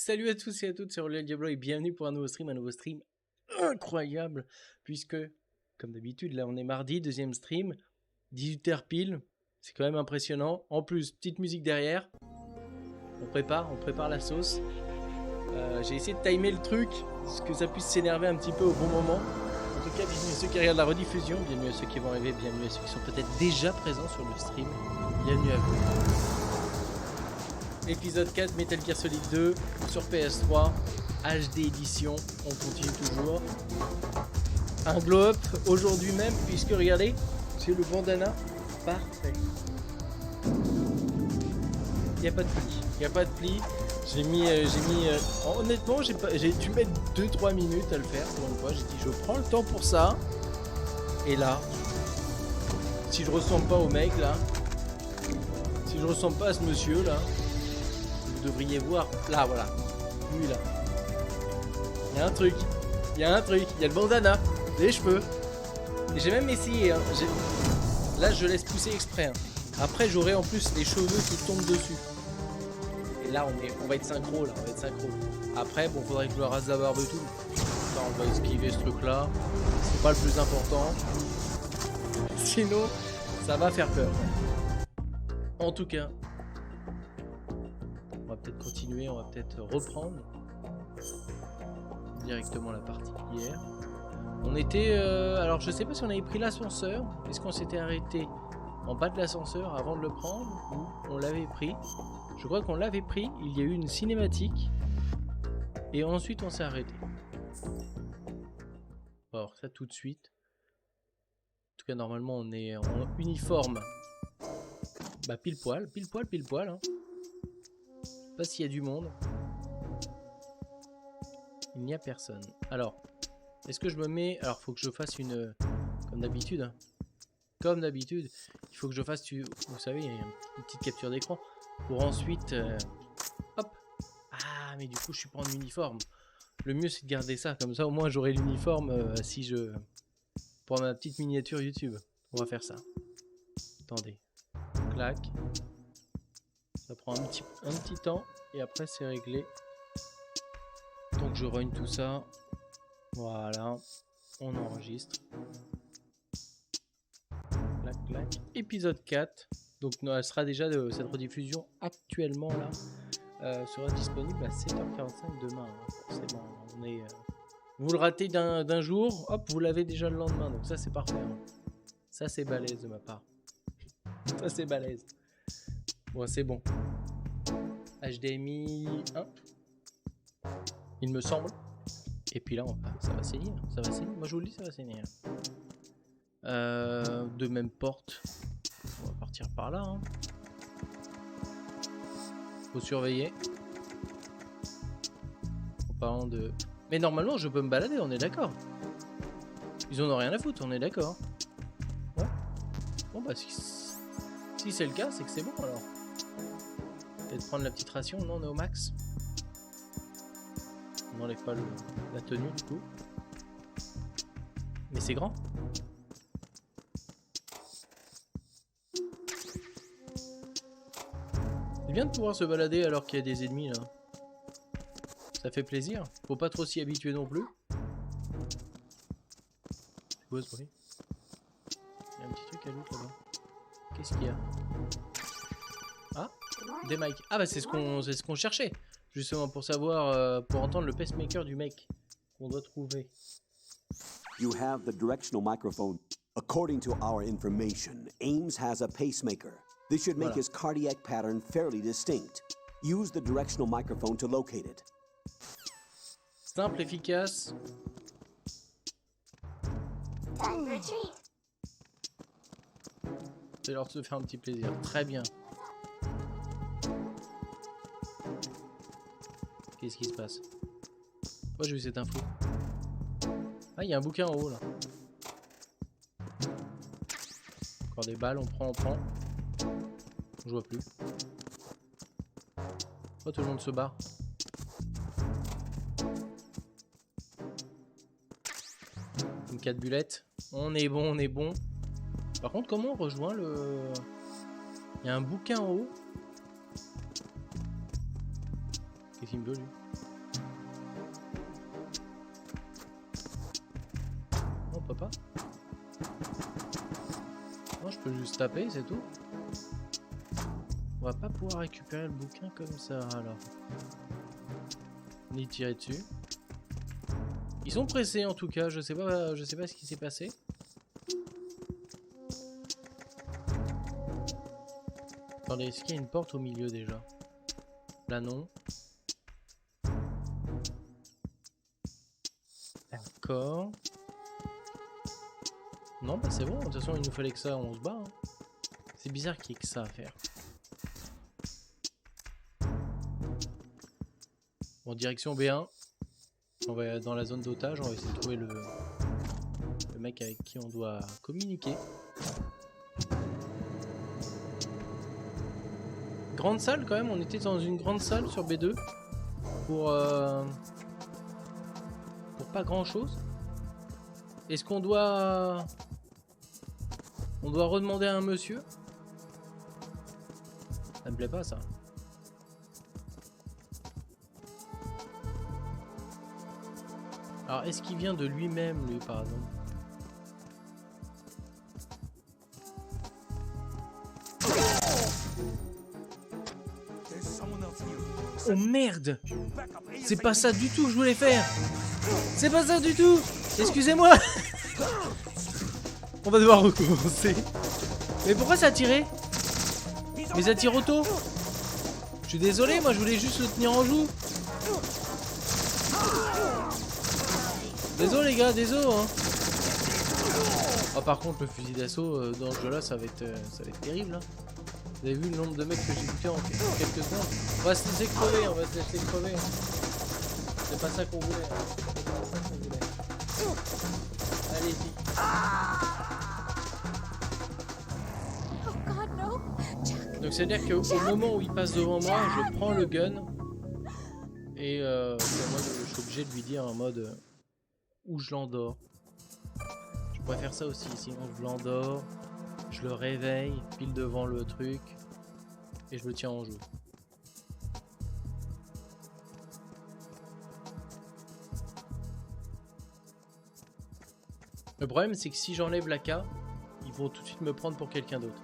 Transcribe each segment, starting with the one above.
Salut à tous et à toutes, c'est Aurélien Diablo et bienvenue pour un nouveau stream incroyable, puisque, comme d'habitude, là on est mardi, deuxième stream, 18h pile, c'est quand même impressionnant. En plus, petite musique derrière, on prépare la sauce. J'ai essayé de timer le truc, pour que ça puisse s'énerver un petit peu au bon moment. En tout cas, bienvenue à ceux qui regardent la rediffusion, bienvenue à ceux qui vont arriver, bienvenue à ceux qui sont peut-être déjà présents sur le stream, bienvenue à vous. Épisode 4, Metal Gear Solid 2 sur PS3, HD édition, on continue toujours. Un glow-up aujourd'hui même, puisque regardez, c'est le bandana parfait. Il n'y a pas de pli, J'ai mis honnêtement, j'ai dû mettre 2-3 minutes à le faire pour une fois. J'ai dit, je prends le temps pour ça. Et là, si je ressemble pas au mec là, si je ressemble pas à ce monsieur là, vous devriez voir, là voilà, lui là, il y a un truc, il y a le bandana, les cheveux, et j'ai même essayé, hein. Là je laisse pousser exprès, hein. Après j'aurai en plus les cheveux qui tombent dessus, et là on va être synchro, après bon faudrait que je le rase la barbe et tout, ça, on va esquiver ce truc là, c'est pas le plus important, sinon ça va faire peur. En tout cas, on va peut-être continuer, on va peut-être reprendre directement la partie d'hier. On était... alors je sais pas si on avait pris l'ascenseur. Est-ce qu'on s'était arrêté en bas de l'ascenseur avant de le prendre ou on l'avait pris? Je crois qu'on l'avait pris, il y a eu une cinématique et ensuite on s'est arrêté. Alors ça tout de suite. En tout cas normalement on est en uniforme. Bah pile poil hein. Pas s'il y a du monde. Il n'y a personne. Alors, est-ce que je me mets... Alors, faut que je fasse une... Comme d'habitude. Hein. Comme d'habitude. Il faut que je fasse... Vous savez, il y a une petite capture d'écran. Pour ensuite... Hop. Ah, mais du coup, je suis pas en uniforme. Le mieux, c'est de garder ça. Comme ça, au moins, j'aurai l'uniforme si je... Pour ma petite miniature YouTube. On va faire ça. Attendez. Clac. Ça prend un petit temps et après c'est réglé. Donc je run tout ça. Voilà. On enregistre. Clac, clac. Épisode 4. Donc elle sera déjà de cette rediffusion actuellement là. Sera disponible à 7h45 demain. Hein. Forcément, on est. Vous le ratez d'un jour, hop, vous l'avez déjà le lendemain. Donc ça c'est parfait. Hein. Ça c'est balèze de ma part. Ça c'est balèze. Bon, c'est bon. HDMI 1. Il me semble. Et puis là, ça va saigner. Ça va saigner. Moi, je vous le dis, ça va saigner. De même porte. On va partir par là. Hein. Faut surveiller. En parlant de... Mais normalement, je peux me balader, on est d'accord. Ils en ont rien à foutre, on est d'accord. Ouais. Bon, bah, si c'est le cas, c'est que c'est bon alors. Peut-être prendre la petite ration, non, on est au max. On n'enlève pas la tenue du coup. Mais c'est grand. C'est bien de pouvoir se balader alors qu'il y a des ennemis là. Ça fait plaisir. Faut pas trop s'y habituer non plus. C'est quoi ce bruit? Il y a un petit truc à l'autre là-bas. Qu'est-ce qu'il y a? Ah, des mics. Ah bah c'est ce qu'on cherchait. Justement pour savoir, pour entendre le pacemaker du mec qu'on doit trouver. You have the directional microphone. According to our information, Ames has a pacemaker. This should make his cardiac pattern fairly distinct. Use the directional microphone to locate it. Simple, efficace. C'est leur se faire un petit plaisir. Très bien. Qu'est-ce qui se passe? Moi j'ai vu cette info. Ah, il y a un bouquin en haut là. Encore des balles, on prend. Je vois plus. Oh, tout le monde se barre. Une 4 bullettes. On est bon. Par contre, comment on rejoint le... Il y a un bouquin en haut. Qu'est-ce qu'il me veut lui? Non, on peut pas. Non, je peux juste taper, c'est tout. On va pas pouvoir récupérer le bouquin comme ça alors. Ni tirer dessus. Ils sont pressés en tout cas, je sais pas ce qui s'est passé. Attendez, est-ce qu'il y a une porte au milieu déjà? Là non. D'accord. Non bah c'est bon, de toute façon il nous fallait que ça, on se bat. Hein. C'est bizarre qu'il y ait que ça à faire. Bon, direction B1. On va dans la zone d'otage, on va essayer de trouver le mec avec qui on doit communiquer. Grande salle quand même, on était dans une grande salle sur B2 pour pas grand chose. Est-ce qu'on doit redemander à un monsieur? Ça me plaît pas ça. Alors est-ce qu'il vient de lui-même lui par exemple? Oh merde! C'est pas ça du tout que je voulais faire! C'est pas ça du tout! Excusez-moi! On va devoir recommencer. Mais pourquoi ça a tiré? Mais ça tire auto! Je suis désolé, moi je voulais juste le tenir en joue. Désolé les gars, désolé hein. Oh, par contre le fusil d'assaut dans ce jeu là ça va être terrible hein. Vous avez vu le nombre de mecs que j'ai buté en quelques secondes? On va se laisser crever, on va se laisser crever. C'est pas ça qu'on voulait. C'est pas ça qu'on voulait. Allez-y. Donc c'est à dire qu'au moment où il passe devant moi, je prends le gun. Et moi, je suis obligé de lui dire en mode où je l'endors. Je pourrais faire ça aussi, sinon je l'endors. Je le réveille, pile devant le truc, et je le tiens en joue. Le problème, c'est que si j'enlève la K, ils vont tout de suite me prendre pour quelqu'un d'autre.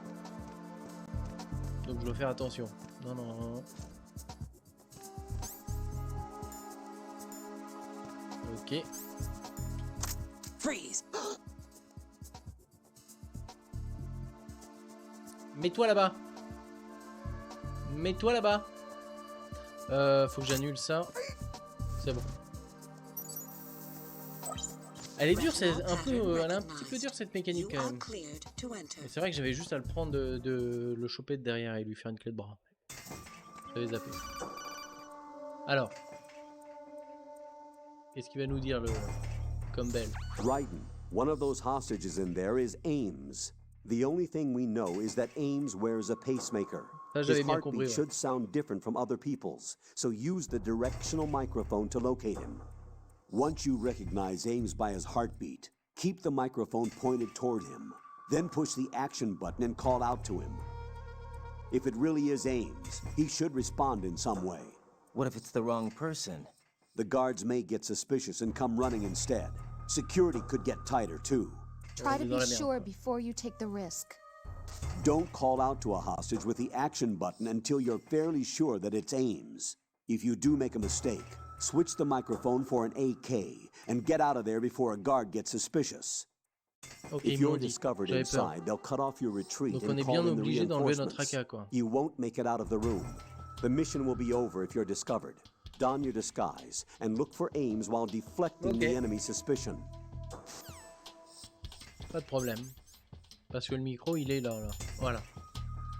Donc je dois faire attention. Non, non, non. Ok. Freeze. Mets-toi là-bas. Mets-toi là-bas. Faut que j'annule ça. C'est bon. Elle est dure, c'est un peu, elle est un petit peu dure cette mécanique quand même. C'est vrai que j'avais juste à le prendre de le choper de derrière et lui faire une clé de bras. J'avais zappé. Alors. Qu'est-ce qu'il va nous dire le Campbell? Ryden, one of those hostages in there is Ames. The only thing we know is that Ames wears a pacemaker. His heartbeat should sound different from other people's, so use the directional microphone to locate him. Once you recognize Ames by his heartbeat, keep the microphone pointed toward him. Then push the action button and call out to him. If it really is Ames, he should respond in some way. What if it's the wrong person? The guards may get suspicious and come running instead. Security could get tighter too. Try to be sure before you take the risk. Don't call out to a hostage with the action button until you're fairly sure that it's Ames. If you do make a mistake, switch the microphone for an AK and get out of there before a guard gets suspicious. Okay, if you're discovered inside, they'll cut off your retreat and call in the reinforcements. You won't make it out of the room. The mission will be over if you're discovered. Don your disguise and look for Ames while deflecting the enemy's suspicion. Pas de problème. Parce que le micro, il est là. Voilà.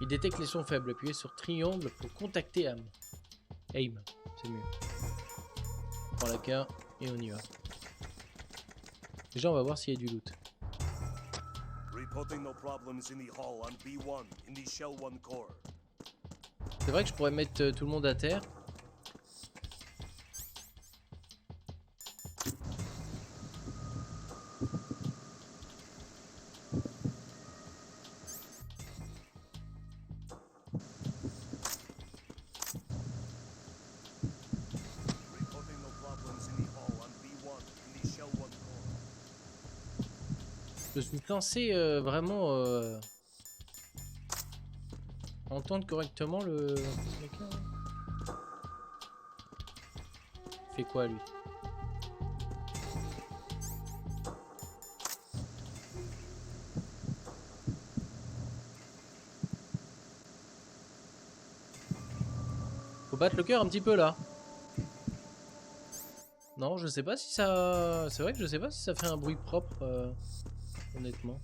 Il détecte les sons faibles. Appuyez sur triangle pour contacter Aim. Aim, c'est mieux. On prend la K et on y va. Déjà, on va voir s'il y a du loot. C'est vrai que je pourrais mettre tout le monde à terre. Je suis censé vraiment entendre correctement le mec là. Il fait quoi lui? Faut battre le cœur un petit peu là. Non, je sais pas si ça... C'est vrai que je sais pas si ça fait un bruit propre, honnêtement.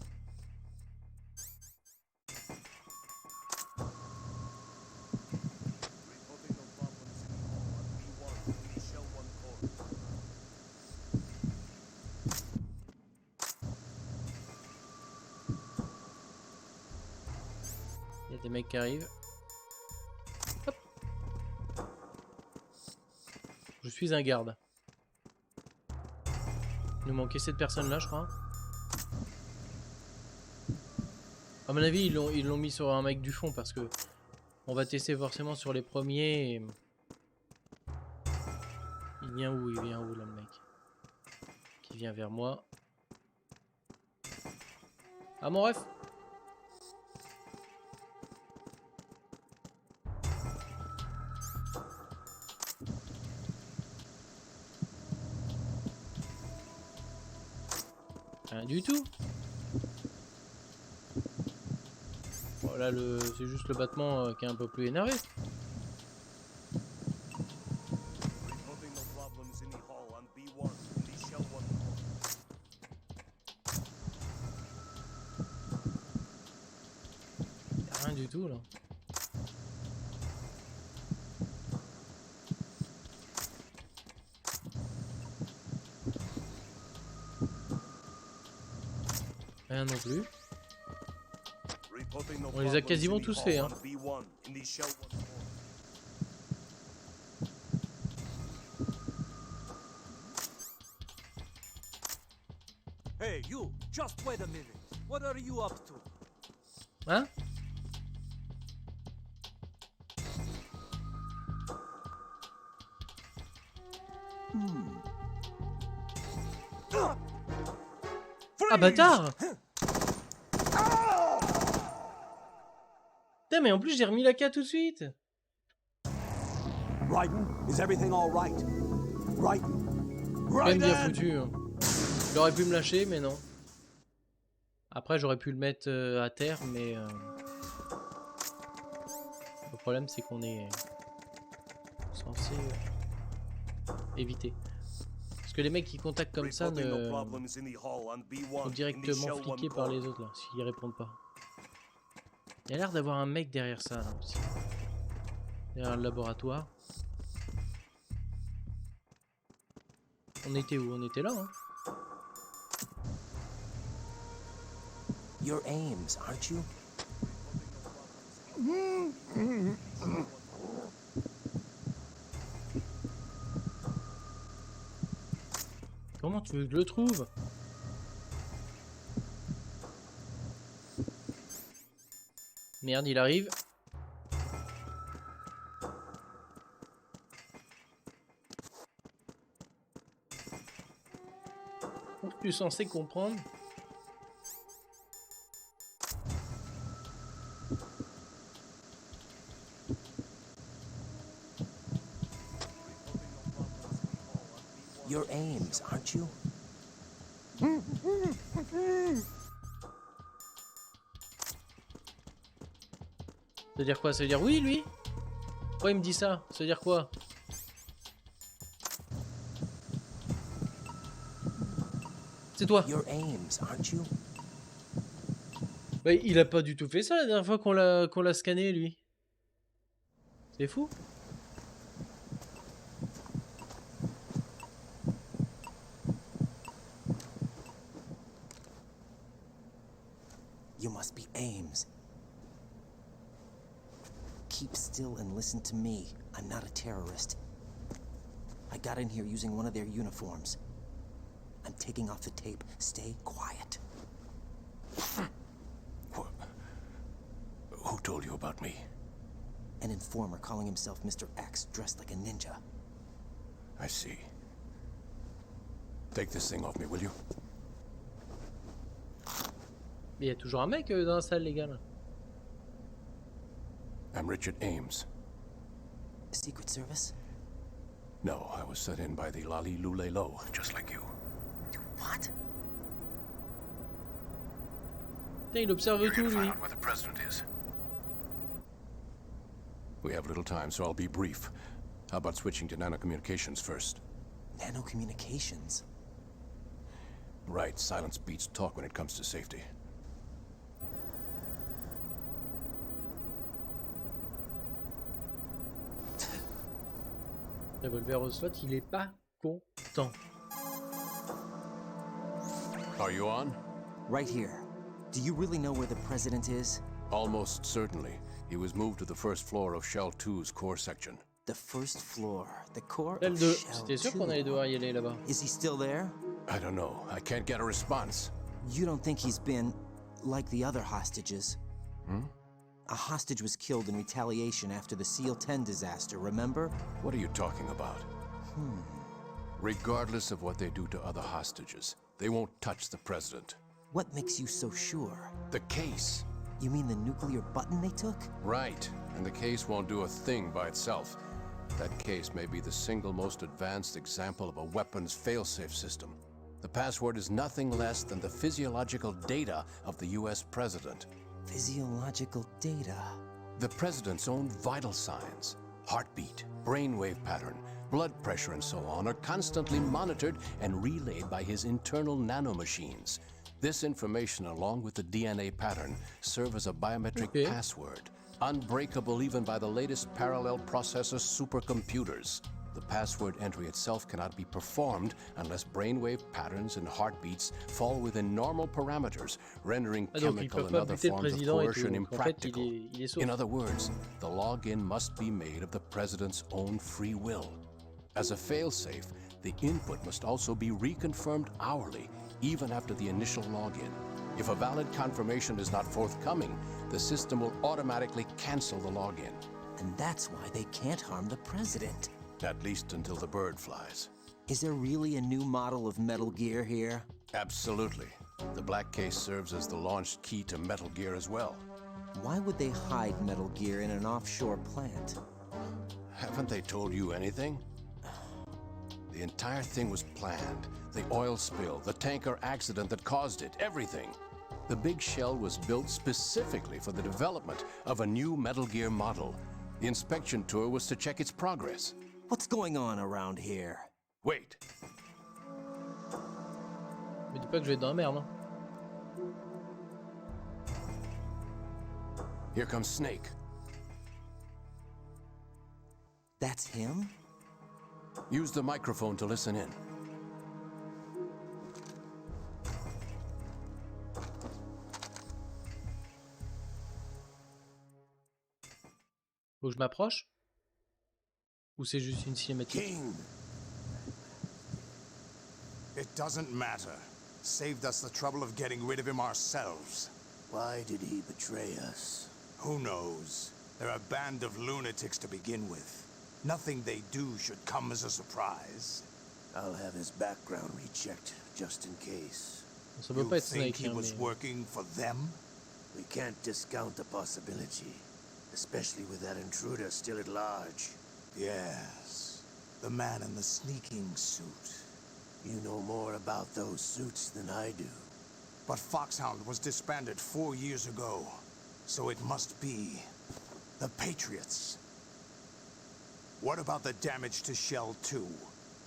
Il y a des mecs qui arrivent. Hop. Je suis un garde. Il nous manquait cette personne là, je crois. À mon avis, ils l'ont mis sur un mec du fond parce que on va tester forcément sur les premiers. Et... Il vient où là le mec? Qui vient vers moi. Ah mon ref! Rien du tout. Bon, là, c'est juste le battement qui est un peu plus énervé. Rien du tout là. Rien non plus. On les a quasiment tous fait, hein. Hey, you! Just wait a minute. What are you up to? Hein? Ah bâtard! Putain, mais en plus j'ai remis la K tout de suite. Raiden, is everything all right? Raiden! Même bien foutu. Hein. Il aurait pu me lâcher, mais non. Après, j'aurais pu le mettre à terre, mais le problème c'est qu'on est censé éviter. Parce que les mecs qui contactent comme ça ne sont directement fliqués par les autres là, s'ils répondent pas. Il y a l'air d'avoir un mec derrière ça là aussi. Derrière le laboratoire. On était où? On était là, hein. You're Ames, aren't you? Comment tu veux que je le trouve? Merde, il arrive. Tu es censé comprendre. You're Ames, aren't you? Ça veut dire quoi? Ça veut dire oui, lui? Pourquoi il me dit ça? Ça veut dire quoi? C'est toi. You're Ames, aren't you? Bah, il a pas du tout fait ça la dernière fois qu'on l'a scanné, lui. C'est fou. You must be Ames. Keep still and listen to me. I'm not a terrorist. I got in here using one of their uniforms. I'm taking off the tape. Stay quiet. Who told you about me? An informer calling himself Mr. X, dressed like a ninja. I see. Take this thing off me, will you? Mais il y a toujours un mec dans la salle, les gars. Là. I'm Richard Ames. Secret Service? No, I was sent in by the Lali Lule Lo, just like you. What? Putain, il observe You're tout, gonna find lui. out where the president is. We have little time, so I'll be brief. How about switching to nanocommunications first? Nanocommunications? Right, silence beats talk when it comes to safety. Revolver au slot, il est pas content. Are you on? Right here. Do you really know where the president is? Almost certainly. He was moved to the first floor of Shell 2's core section. The first floor. The core Celle of 2. Shell C'était sûr 2. qu'on allait devoir y aller là-bas. Is he still there? I don't know. I can't get a response. You don't think he's been like the other hostages? Hmm? A hostage was killed in retaliation after the SEAL 10 disaster, remember? What are you talking about? Regardless of what they do to other hostages, they won't touch the president. What makes you so sure? The case. You mean the nuclear button they took? Right. And the case won't do a thing by itself. That case may be the single most advanced example of a weapons failsafe system. The password is nothing less than the physiological data of the US president. Physiological data. The president's own vital signs, heartbeat, brainwave pattern, blood pressure, and so on, are constantly monitored and relayed by his internal nanomachines. This information, along with the DNA pattern, serve as a biometric password, unbreakable even by the latest parallel processor supercomputers. The password entry itself cannot be performed unless brainwave patterns and heartbeats fall within normal parameters, rendering chemical and other forms of coercion impractical. In other words, the login must be made of the president's own free will. As a failsafe, the input must also be reconfirmed hourly, even after the initial login. If a valid confirmation is not forthcoming, the system will automatically cancel the login. And that's why they can't harm the president. At least until the bird flies. Is there really a new model of Metal Gear here? Absolutely. The black case serves as the launch key to Metal Gear as well. Why would they hide Metal Gear in an offshore plant? Haven't they told you anything? The entire thing was planned. The oil spill, the tanker accident that caused it, everything. The big shell was built specifically for the development of a new Metal Gear model. The inspection tour was to check its progress. What's going on around here? Wait. Mais dis pas que je vais être dans la merde. Hein. Here comes Snake. That's him? Use the microphone to listen in. Faut que je m'approche? Ou c'est juste une cinématique? King! It doesn't matter. Saved us the trouble of getting rid of him ourselves. Why did he betray us? Who knows? They're a band of lunatics to begin with. Nothing they do should come as a surprise. I'll have his background rechecked, just in case. Ça peut You pas être think Snake, he hein, was mais... working for them? We can't discount the possibility, especially with that intruder still at large. Yes. The man in the sneaking suit. You know more about those suits than I do. But Foxhound was disbanded 4 years ago. So it must be the Patriots. What about the damage to Shell 2?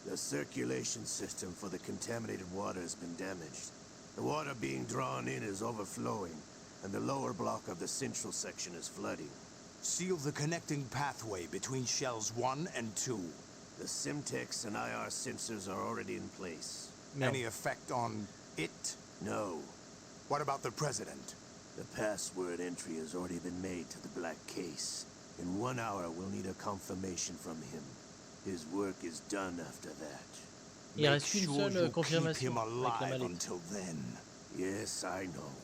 The circulation system for the contaminated water has been damaged. The water being drawn in is overflowing, and the lower block of the central section is flooding. Seal the connecting pathway between Shells 1 and 2. The Simtex and IR sensors are already in place. Any effect on it? No. What about the President? The password entry has already been made to the black case. In 1 hour, we'll need a confirmation from him. His work is done after that. Il Make reste qu'une sure seule you confirmation keep him avec la alive mallette. until then. Yes, I know.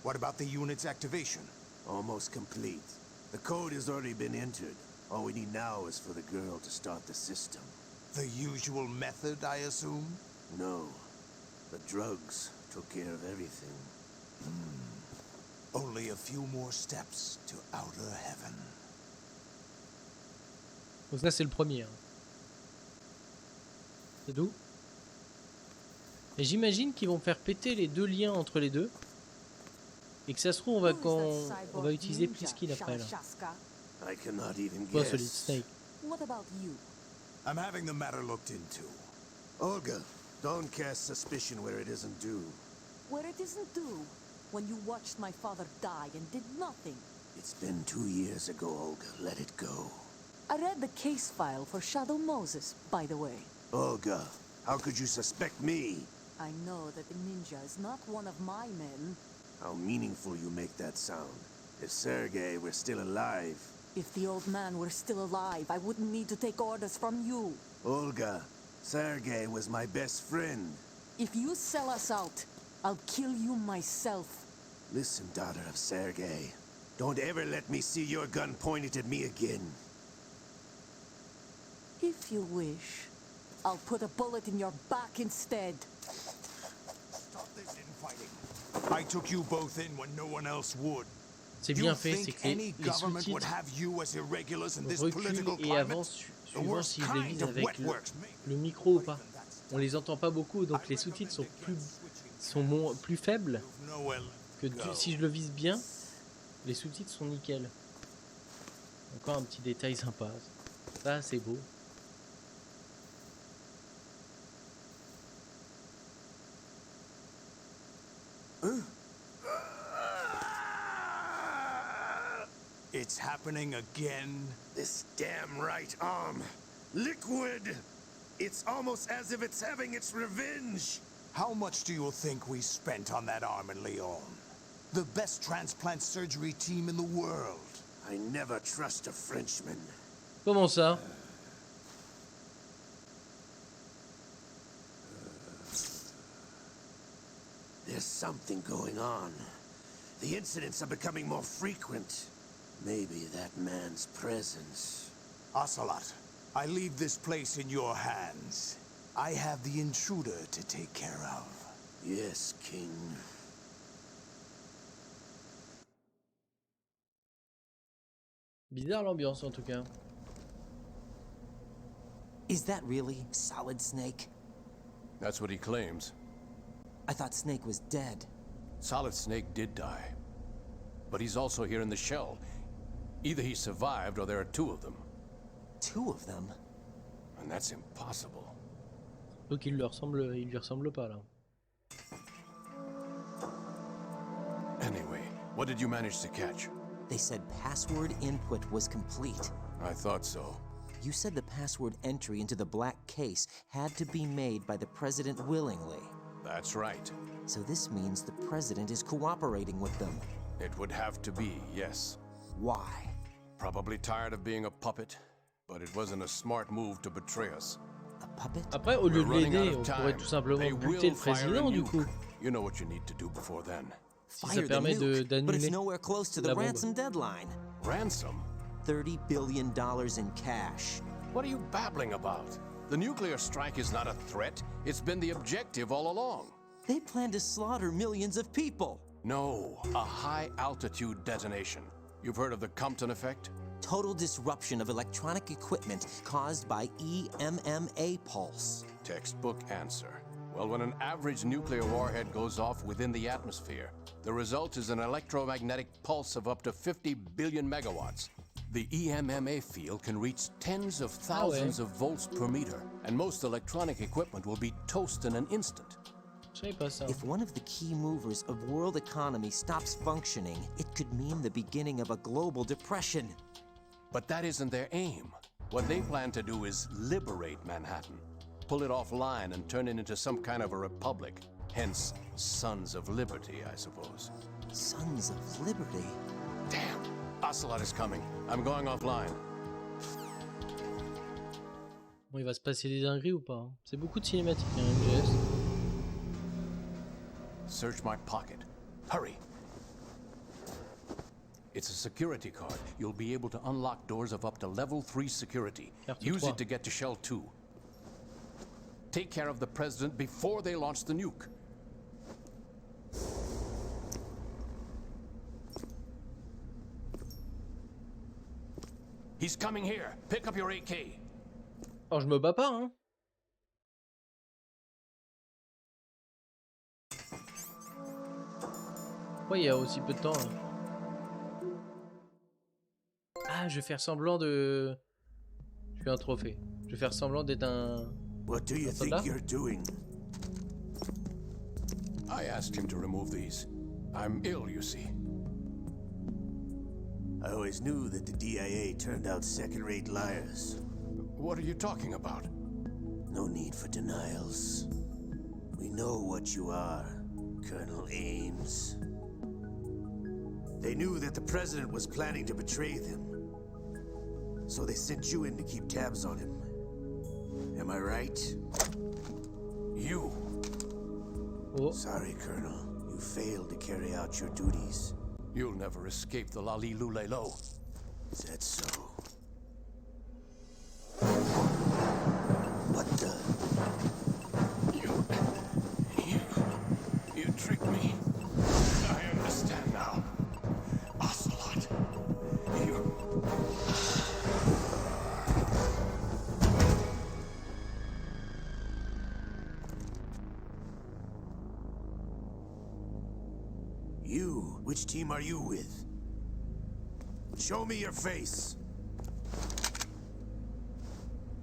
What about the unit's activation? Almost complete. The code has already been entered. All we need now is for the girl to start the system. The usual method, I assume? No. The drugs took care of everything. Only a few more steps to outer heaven. Donc ça c'est le premier. Hein. C'est tout. Et j'imagine qu'ils vont faire péter les deux liens entre les deux. Et que ça se trouve on va utiliser Pliskin après là. I cannot even Toi Solid guess. Snake. What about you? I'm having the matter looked into. Olga, don't cast suspicion where it isn't due. Where it isn't due, when you watched my father die and did nothing. It's been 2 years ago, Olga. Let it go. I read the case file for Shadow Moses, by the way. Olga, how could you suspect me? I know that the ninja is not one of my men. How meaningful you make that sound. If Sergei were still alive... If the old man were still alive, I wouldn't need to take orders from you. Olga, Sergei was my best friend. If you sell us out, I'll kill you myself. Listen, daughter of Sergei. Don't ever let me see your gun pointed at me again. If you wish, I'll put a bullet in your back instead. Stop this infighting. I took you both in when no one else would. C'est You bien fait, c'est think que any les government would sous-titres have you as irregulars in this political reculent et climate? avancent The suivant worst si je les kind vise of avec wet works, maybe. le micro ou pas. On les entend pas beaucoup, donc les sous-titres sont plus faibles que si je le vise bien, les sous-titres sont nickel. Encore un petit détail sympa. Ça, c'est beau. It's happening again. This damn right arm. Liquid! It's almost as if it's having its revenge. How much do you think we spent on that arm in Lyon? The best transplant surgery team in the world. I never trust a Frenchman. Comment ça? There's something going on. The incidents are becoming more frequent. Maybe that man's presence. Ocelot, I leave this place in your hands. I have the intruder to take care of. Yes, King. Bizarre l'ambiance en tout cas. Is that really Solid Snake? That's what he claims. I thought Snake was dead. Solid Snake did die. But he's also here in the shell. Either he survived or there are two of them. Two of them? And that's impossible. Donc il lui ressemble pas là. Anyway, what did you manage to catch? They said password input was complete. I thought so. You said the password entry into the black case had to be made by the president willingly. That's right. So this means the president is cooperating with them. It would have to be, yes. Why? Probably tired of being a puppet, but it wasn't a smart move to betray us. A puppet? Après, au lieu de We're running out l'aider, of on time. pourrait tout simplement They buter le will fire a président du nuke. coup. You know what you need to do before then. Si ça Fire the permet nuke, but it's d'annuler nowhere close to la the bombe. ransom deadline. Ransom? $30 billion in cash. What are you babbling about? The nuclear strike is not a threat. It's been the objective all along. They plan to slaughter millions of people. No, a high-altitude detonation. You've heard of the Compton effect? Total disruption of electronic equipment caused by EMMA pulse. Textbook answer. Well, when an average nuclear warhead goes off within the atmosphere, the result is an electromagnetic pulse of up to 50 billion megawatts. The EMMA field can reach tens of thousands of volts per meter, and most electronic equipment will be toast in an instant. Je savais pas ça. If one of the key movers of world economy stops functioning, it could mean the beginning of a global depression. But that isn't their aim. What they plan to do is liberate Manhattan, pull it offline and turn it into some kind of a republic. Hence, Sons of Liberty, I suppose. Sons of Liberty? Damn! Ocelot is coming. I'm going offline. Bon, il va se passer des dingueries ou pas hein. C'est beaucoup de cinématiques, hein, MGS. Search my pocket. Hurry! It's a security card. You'll be able to unlock doors of up to level 3 security. Carte Use 3. it to get to Shell 2. Take care of the president before they launch the nuke. He's coming here. Pick up your AK. Oh, je me bats pas, hein. Pourquoi il y a aussi peu de temps, hein. Ah, je vais faire semblant de... Je fais un trophée. Je vais faire semblant d'être un... What do you think you're doing? I asked him to remove these. I'm ill, you see. I always knew that the DIA turned out second-rate liars. What are you talking about? No need for denials. We know what you are, Colonel Ames. They knew that the president was planning to betray them. So they sent you in to keep tabs on him. Am I right? You. Oh. Sorry, Colonel. You failed to carry out your duties. You'll never escape the Lali Lulelo. Is that so? What the? You tricked me. I understand now. Ocelot. You... You? Which team are you with? Show me your face.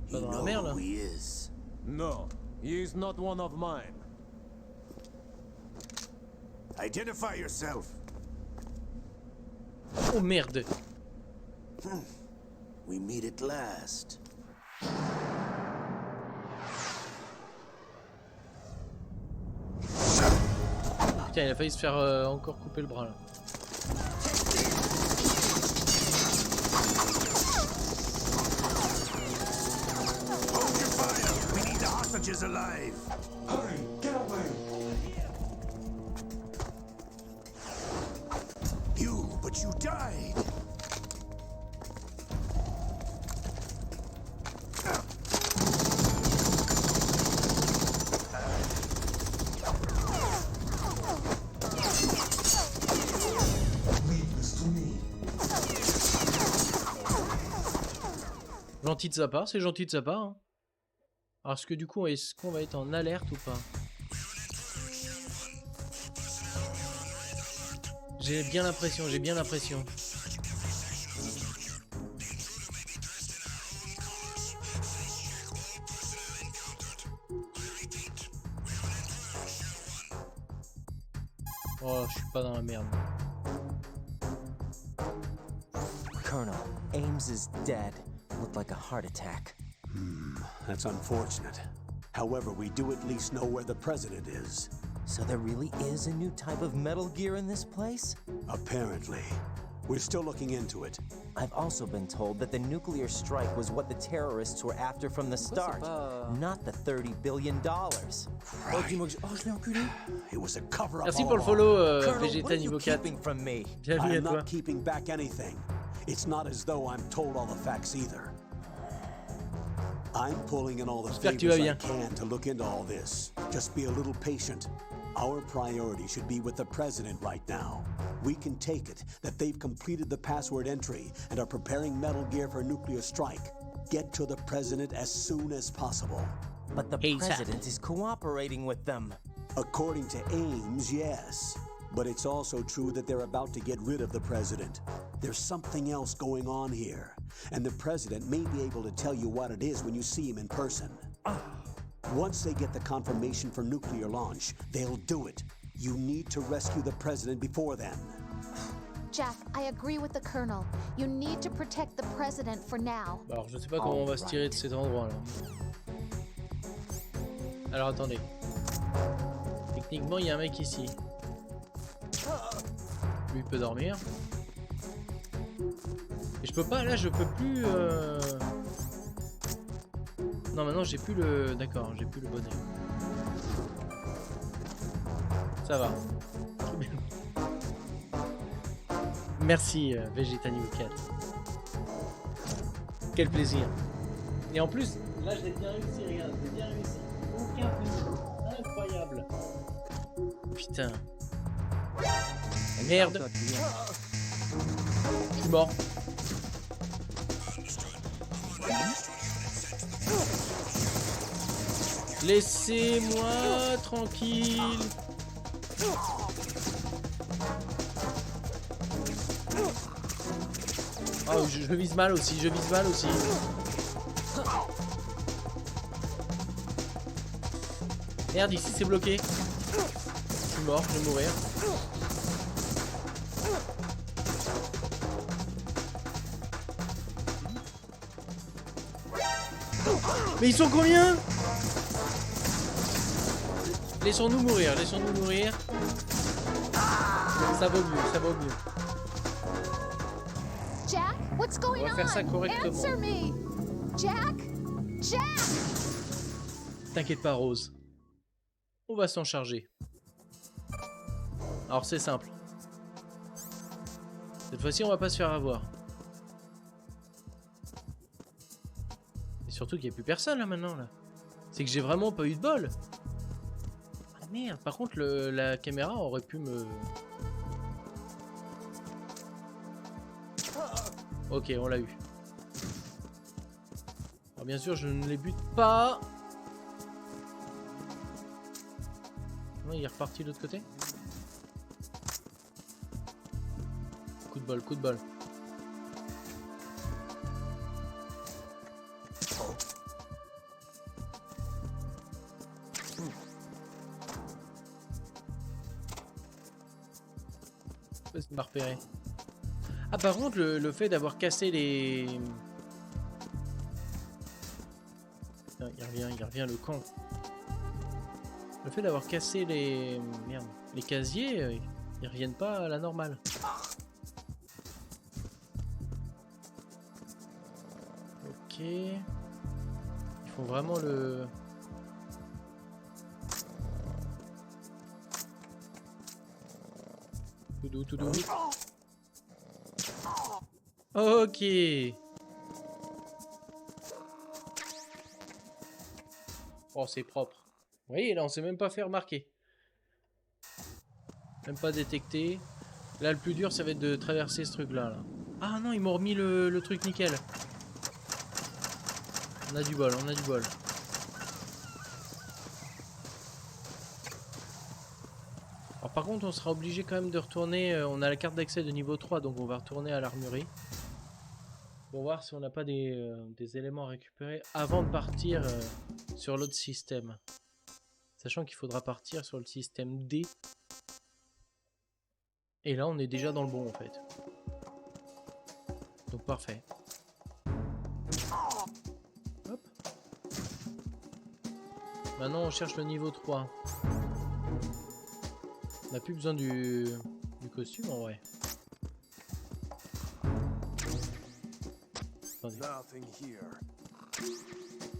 You know who he is. No, he is not one of mine. Identify yourself. Oh merde. We meet at last. Putain, il a failli se faire encore couper le bras là. Hold your fire. We need the hostages alive. Hurry, get away. You, but you died. Gentil de sa part, c'est gentil de sa part. Hein. Alors est-ce que du coup, est-ce qu'on va être en alerte ou pas? J'ai bien l'impression, j'ai bien l'impression. Oh, je suis pas dans la merde. Colonel, Ames is dead. Looked like a heart attack. That's unfortunate. However, we do at least know where the president is. So there really is a new type of Metal Gear in this place? Apparently. We're still looking into it. I've also been told that the nuclear strike was what the terrorists were after from the start, not the $30 billion. It was a cover-up. Merci all pour le along. follow, Colonel, Vegeta what are you niveau 4. keeping from me? Bienvenue à I'm toi. not keeping back anything. It's not as though I'm told all the facts either. I'm pulling in all the J'espère que tu vas favors I bien. can to look into all this. Just be a little patient. Our priority should be with the president right now. We can take it that they've completed the password entry and are preparing Metal Gear for nuclear strike. Get to the president as soon as possible. But the Hey, president is cooperating with them. According to Ames, yes. But it's also true that they're about to get rid of the president. There's something else going on here, and the president may be able to tell you what it is when you see him in person. Once they get the confirmation for nuclear launch, they'll do it. You need to rescue the president before then. Jack, I agree with the Colonel. You need to protect the president for now. Alors je sais pas comment on va se tirer de cet endroit là. Alors attendez. Techniquement il y a un mec ici. Lui peut dormir. Et je peux pas, là je peux plus... Non maintenant j'ai plus le... D'accord, j'ai plus le bonnet. Ça va. Tout bien. Merci Vegeta niveau 4. Quel plaisir. Et en plus, là je l'ai bien réussi, regarde, je l'ai bien réussi. Aucun plaisir. Incroyable. Putain. Merde. Je suis mort. Laissez-moi tranquille. Oh, je vise mal aussi, je vise mal aussi. Merde, ici c'est bloqué. Je suis mort, je vais mourir. Mais ils sont combien? Laissons-nous mourir, laissons-nous mourir. Ça vaut mieux, ça vaut mieux. Jack, what's going On va faire ça on? correctement. Answer me. Jack? Jack! T'inquiète pas, Rose. On va s'en charger. Alors c'est simple. Cette fois-ci, on va pas se faire avoir. Et surtout qu'il n'y a plus personne là maintenant là. C'est que j'ai vraiment pas eu de bol. Ah merde, par contre la caméra aurait pu me... Ok, on l'a eu. Alors bien sûr, je ne les bute pas. Non, il est reparti de l'autre côté. Coup de bol, coup de bol. Il m'a repéré. Ah par contre le fait d'avoir cassé les... Non, il revient le con. Le fait d'avoir cassé les... Merde. Les casiers, ils reviennent pas à la normale. Ok. Il faut vraiment le... Tout doux, tout doux. Ok. Oh, c'est propre. Vous voyez, là, on s'est même pas fait remarquer. Même pas détecté. Là, le plus dur, ça va être de traverser ce truc-là. Là. Ah non, ils m'ont remis le truc nickel. On a du bol, on a du bol. Alors par contre, on sera obligé quand même de retourner... on a la carte d'accès de niveau 3, donc on va retourner à l'armurerie. Pour voir si on n'a pas des éléments à récupérer avant de partir sur l'autre système. Sachant qu'il faudra partir sur le système D. Et là, on est déjà dans le bon en fait. Donc parfait. Hop. Maintenant, on cherche le niveau 3. On n'a plus besoin du costume en vrai. Attendez.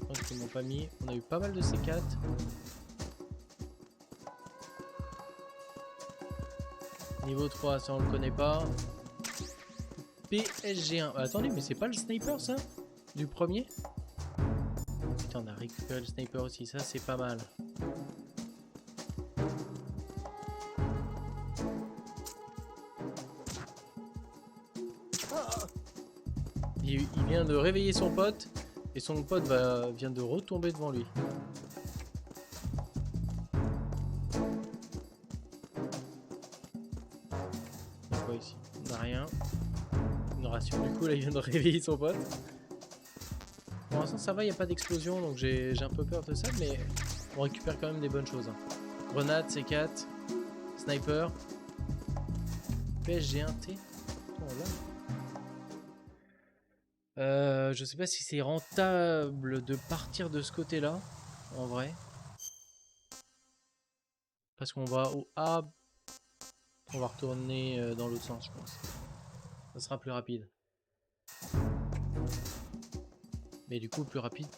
Donc ils m'ont pas mis. On a eu pas mal de C4. Niveau 3, ça on le connaît pas. PSG1. Attendez, mais c'est pas le sniper ça? Du premier? Putain, on a récupéré le sniper aussi. Ça c'est pas mal. Il vient de réveiller son pote et son pote vient de retomber devant lui. Il y a quoi ici? On n'a rien. Une ration du coup, là il vient de réveiller son pote. Pour l'instant ça va, il n'y a pas d'explosion donc j'ai un peu peur de ça, mais on récupère quand même des bonnes choses. Grenade, C4, sniper, PSG1T. Oh là. Je sais pas si c'est rentable de partir de ce côté-là, en vrai. Parce qu'on va au A. On va retourner dans l'autre sens, je pense. Ça sera plus rapide. Mais du coup, plus rapide.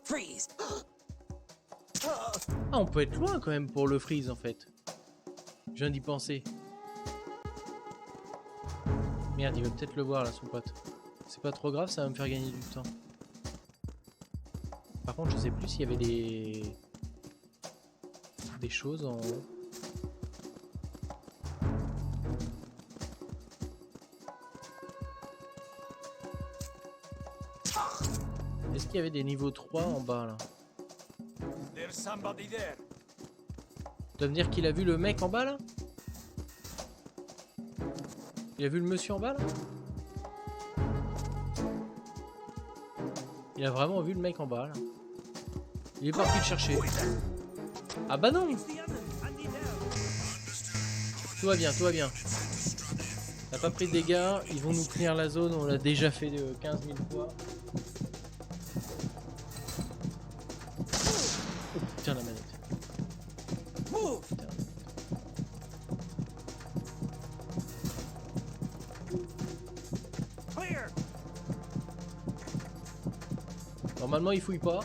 Freeze! Ah, on peut être loin quand même pour le freeze en fait. Je viens d'y penser. Merde, il va peut-être le voir là, son pote. C'est pas trop grave, ça va me faire gagner du temps. Par contre, je sais plus s'il y avait des choses en haut. Est-ce qu'il y avait des niveaux 3 en bas là? There's somebody there. Tu dois me dire qu'il a vu le mec en bas là? Il a vu le monsieur en bas là? Il a vraiment vu le mec en bas là. Il est parti le chercher. Ah bah non! Tout va bien, tout va bien. T'as pas pris de dégâts, ils vont nous clear la zone, on l'a déjà fait 15 000 fois. Oh putain la manette. Oh, putain. Normalement il fouille pas.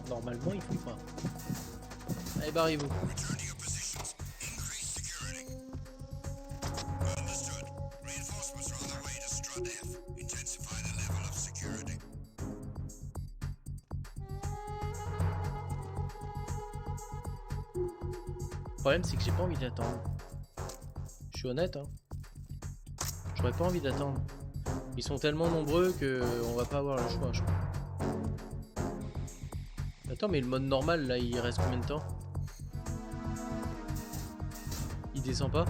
Normalement il fouille pas. Allez barrez-vous. Le problème c'est que j'ai pas envie d'attendre. Je suis honnête hein. J'aurais pas envie d'attendre. Ils sont tellement nombreux que on va pas avoir le choix je crois. Attends mais le mode normal là il reste combien de temps? Il descend pas?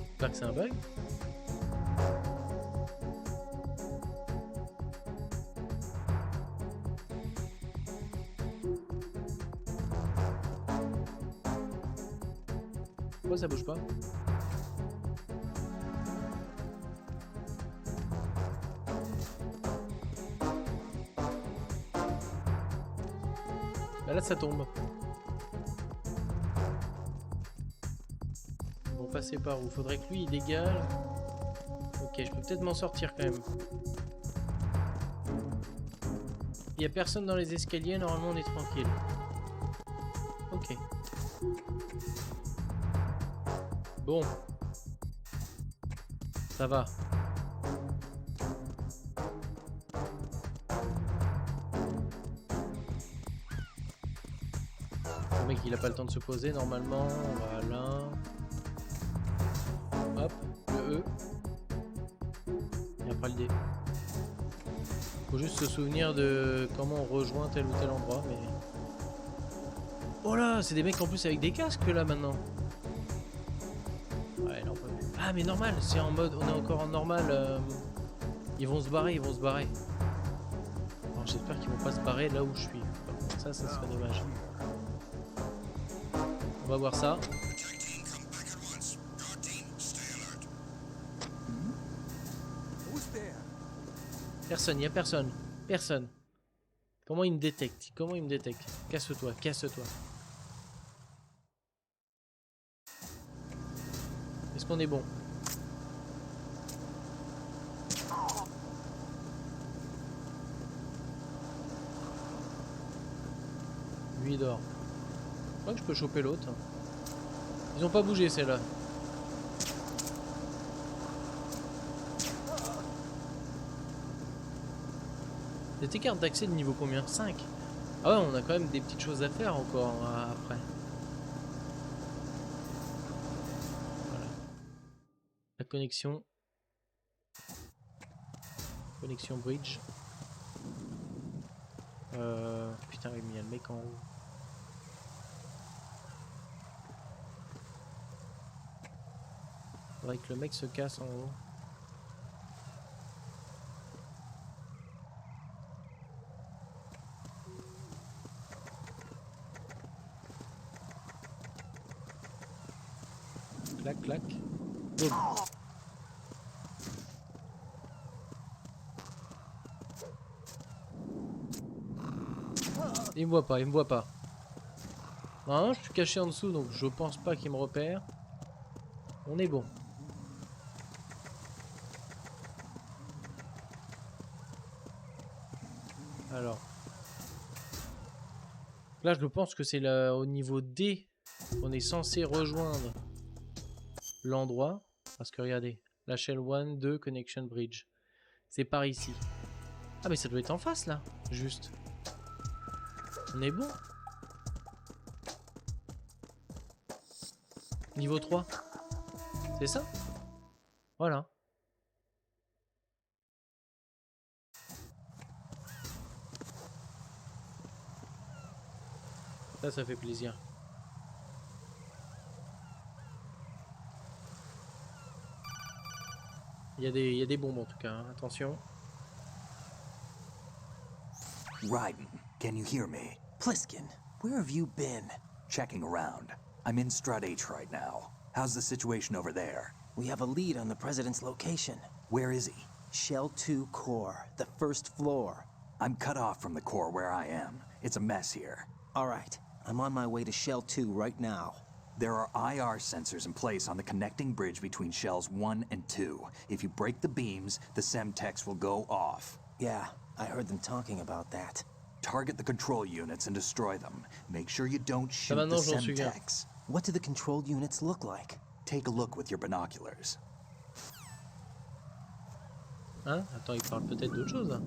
J'espère que c'est un bug. Pourquoi ça bouge pas? Bah là ça tombe. Bon passer par où? Faudrait que lui il dégage. Ok je peux peut-être m'en sortir quand même. Il y a personne dans les escaliers, normalement on est tranquille. Ok. Bon. Ça va. Le mec il a pas le temps de se poser normalement. Voilà. Hop, le E. Et après le D. Faut juste se souvenir de comment on rejoint tel ou tel endroit, mais... Oh là, c'est des mecs en plus avec des casques là maintenant. Ouais, non, pas plus. Ah mais normal, c'est en mode, on est encore en normal. Ils vont se barrer, ils vont se barrer. Alors j'espère qu'ils vont pas se barrer là où je suis. Par contre, ça serait dommage. On va voir ça. Personne, y a personne. Personne. Comment il me détecte? Comment il me détecte? Casse-toi, casse-toi. Est-ce qu'on est bon? Lui il dort. Je crois que je peux choper l'autre. Ils ont pas bougé celle-là. Cette carte d'accès de niveau combien? 5. Ah ouais, on a quand même des petites choses à faire encore après. Voilà. La connexion. Connexion bridge. Putain, il y a le mec en haut. Faudrait que le mec se casse en haut. Clac, clac. Boum. Il me voit pas, il me voit pas. Non, je suis caché en dessous, donc je pense pas qu'il me repère. On est bon. Alors. Là, je pense que c'est au niveau D qu'on est censé rejoindre l'endroit. Parce que regardez, la shell 1, 2, connection bridge. C'est par ici. Ah mais ça doit être en face là, juste. On est bon. Niveau 3. C'est ça? Voilà. Ça fait plaisir. Il y a des bombes en tout cas, hein. Attention. Raiden, can you hear me? Pliskin, where have you been? Checking around. I'm in Strut H right now. How's the situation over there? We have a lead on the president's location. Where is he? Shell 2 core, the first floor. I'm cut off from the core where I am. It's a mess here. All right, I'm on my way to Shell 2 right now. There are IR sensors in place on the connecting bridge between Shells 1 and 2. If you break the beams, the Semtex will go off. Yeah, I heard them talking about that. Target the control units and destroy them. Make sure you don't shoot the Semtex. What do the control units look like? Take a look with your binoculars. Hein? Attends, il parle peut-être d'autre chose là.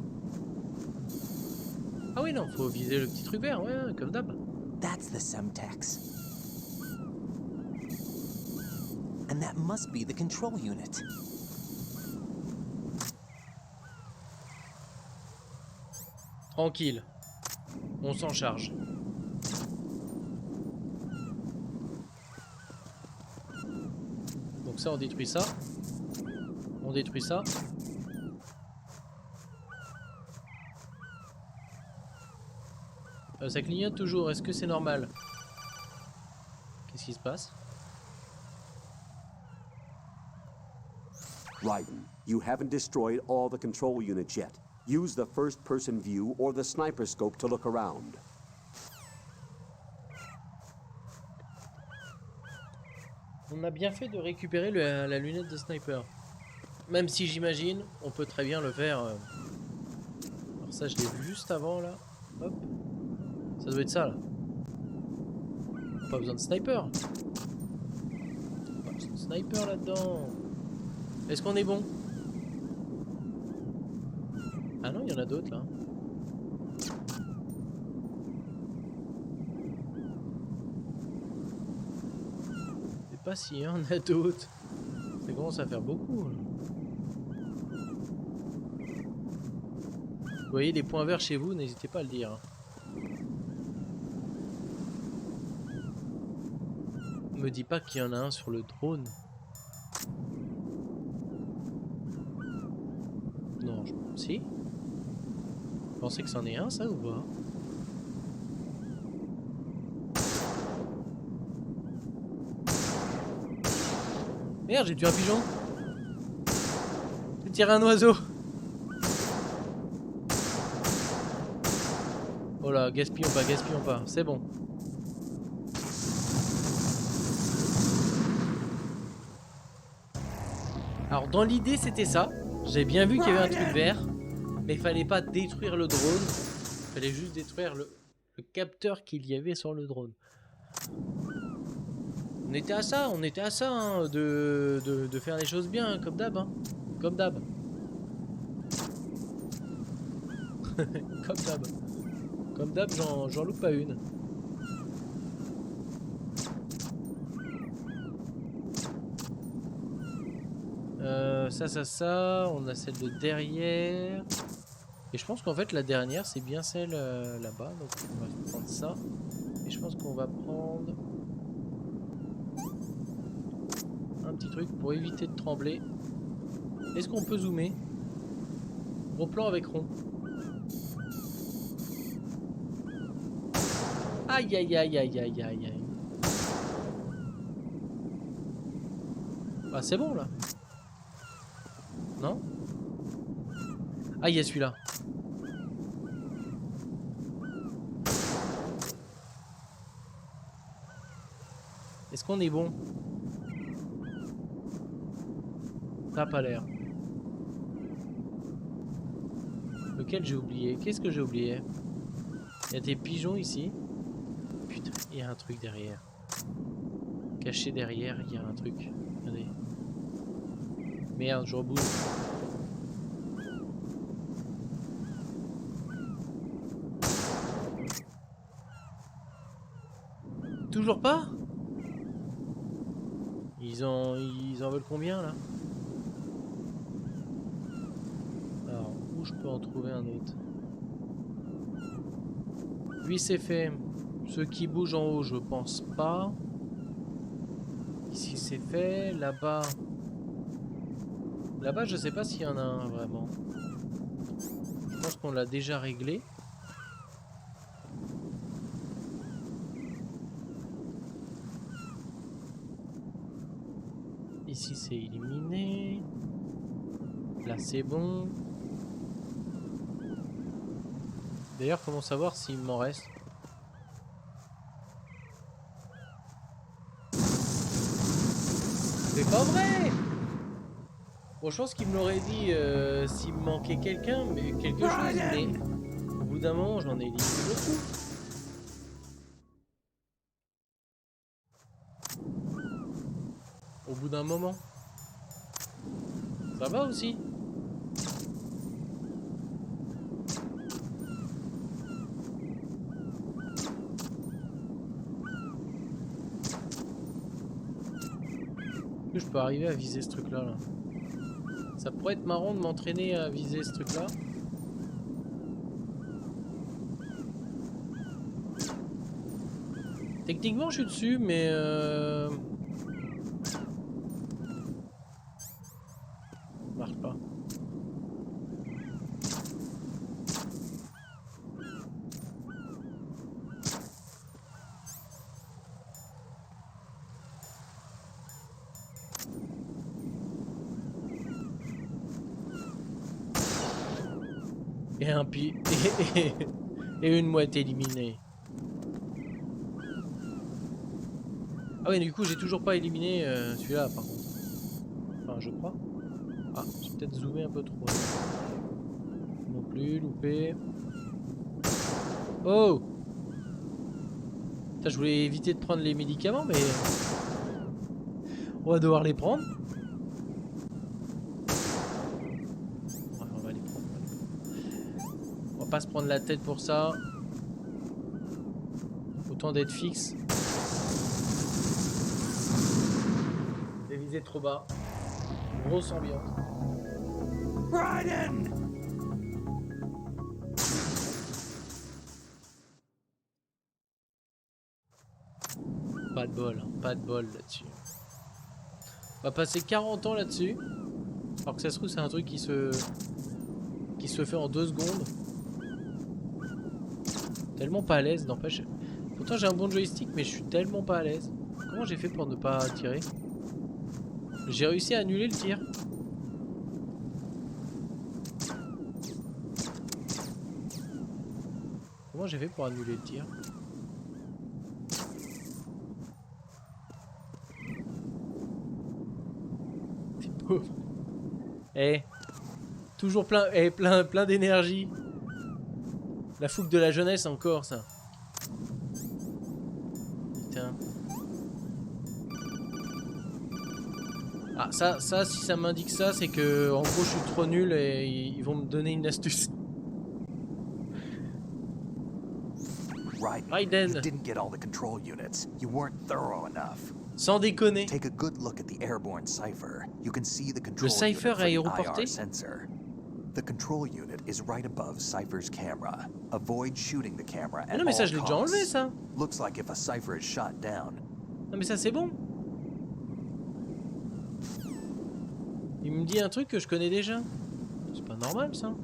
Ah oui, non, faut viser le petit truc vert, ouais, comme d'hab. That's the Semtex. And that must be the control unit. Tranquille. On s'en charge. Donc ça, on détruit ça. On détruit ça. Ça clignote toujours. Est-ce que c'est normal? Qu'est-ce qui se passe? Raiden, you haven't destroyed all the control units yet. Use the first-person view or the sniper scope to look around. On a bien fait de récupérer la lunette de sniper. Même si j'imagine, on peut très bien le faire. Alors ça, je l'ai vu juste avant là. Hop. Ça doit être ça là. Pas besoin de sniper. Pas besoin de sniper là-dedans. Est-ce qu'on est bon? Ah non, il y en a d'autres là. Je sais pas s'il y en a d'autres. Ça commence à faire beaucoup. Vous voyez des points verts chez vous, n'hésitez pas à le dire. Me dis pas qu'il y en a un sur le drone. Non, si. Vous pensez que c'en est un, ça, ou pas? Merde, j'ai tué un pigeon. J'ai tiré un oiseau. Oh là, gaspillons pas, c'est bon. Alors dans l'idée c'était ça. J'ai bien vu qu'il y avait un truc vert. Mais il fallait pas détruire le drone. Il fallait juste détruire le capteur qu'il y avait sur le drone. On était à ça hein, de faire les choses bien, comme d'hab. Hein. Comme d'hab. Comme d'hab. Comme d'hab, j'en loupe pas une. Ça, on a celle de derrière. Et je pense qu'en fait la dernière c'est bien celle là-bas. Donc on va prendre ça. Et je pense qu'on va prendre un petit truc pour éviter de trembler. Est-ce qu'on peut zoomer? Gros plan avec rond. Aïe aïe aïe aïe aïe aïe aïe. Ah c'est bon là. Non? Ah il y a celui-là. Est-ce qu'on est bon? Ça a pas l'air. Lequel j'ai oublié? Qu'est-ce que j'ai oublié? Il y a des pigeons ici. Putain, il y a un truc derrière. Caché derrière, il y a un truc. Regardez. Merde, je rebouge. Toujours pas? Ils en veulent combien là? Alors, où je peux en trouver un autre? Lui c'est fait. Ceux qui bougent en haut, je pense pas. Ici c'est fait. Là-bas. Là-bas, je sais pas s'il y en a un vraiment. Je pense qu'on l'a déjà réglé. Ici c'est éliminé. Là c'est bon. D'ailleurs, comment savoir s'il m'en reste? C'est pas vrai! Bon, je pense qu'il me l'aurait dit s'il me manquait quelqu'un, mais quelque chose, mais au bout d'un moment, j'en ai éliminé beaucoup. Au bout d'un moment. Ça va aussi. Je peux arriver à viser ce truc là. Ça pourrait être marrant de m'entraîner à viser ce truc là. Techniquement je suis dessus mais marche pas. Et un pi et une mouette éliminée. Ah ouais, du coup j'ai toujours pas éliminé celui-là par contre. Enfin je crois. Ah, j'ai peut-être zoomé un peu trop. Non plus, loupé. Oh! Putain, je voulais éviter de prendre les médicaments mais on va devoir les prendre. Pas se prendre la tête pour ça. Autant d'être fixe. J'ai visé trop bas. Grosse ambiance. Raiden! Pas de bol, hein. Pas de bol là-dessus. On va passer 40 ans là-dessus. Alors que ça se trouve c'est un truc qui se fait en 2 secondes. Tellement pas à l'aise, n'empêche. Pourtant j'ai un bon joystick mais je suis tellement pas à l'aise. Comment j'ai fait pour ne pas tirer? J'ai réussi à annuler le tir. Comment j'ai fait pour annuler le tir? C'est pauvre. Eh, toujours plein, plein d'énergie. La fougue de la jeunesse encore, ça. Putain. Ah, ça, si ça m'indique ça, c'est que en gros, je suis trop nul et ils vont me donner une astuce. Raiden, you didn't get all the control units. You weren't thorough enough. Sans déconner. Take a good look at the airborne cipher. You can see the control Le cipher aéroporté. sensor. The control unit is right above Cypher's camera. Avoid shooting the camera at all costs. Non mais ça je l'ai déjà enlevé ça. Looks like if a cipher is shot down. Non mais ça c'est bon. Il me dit un truc que je connais déjà. C'est pas normal ça.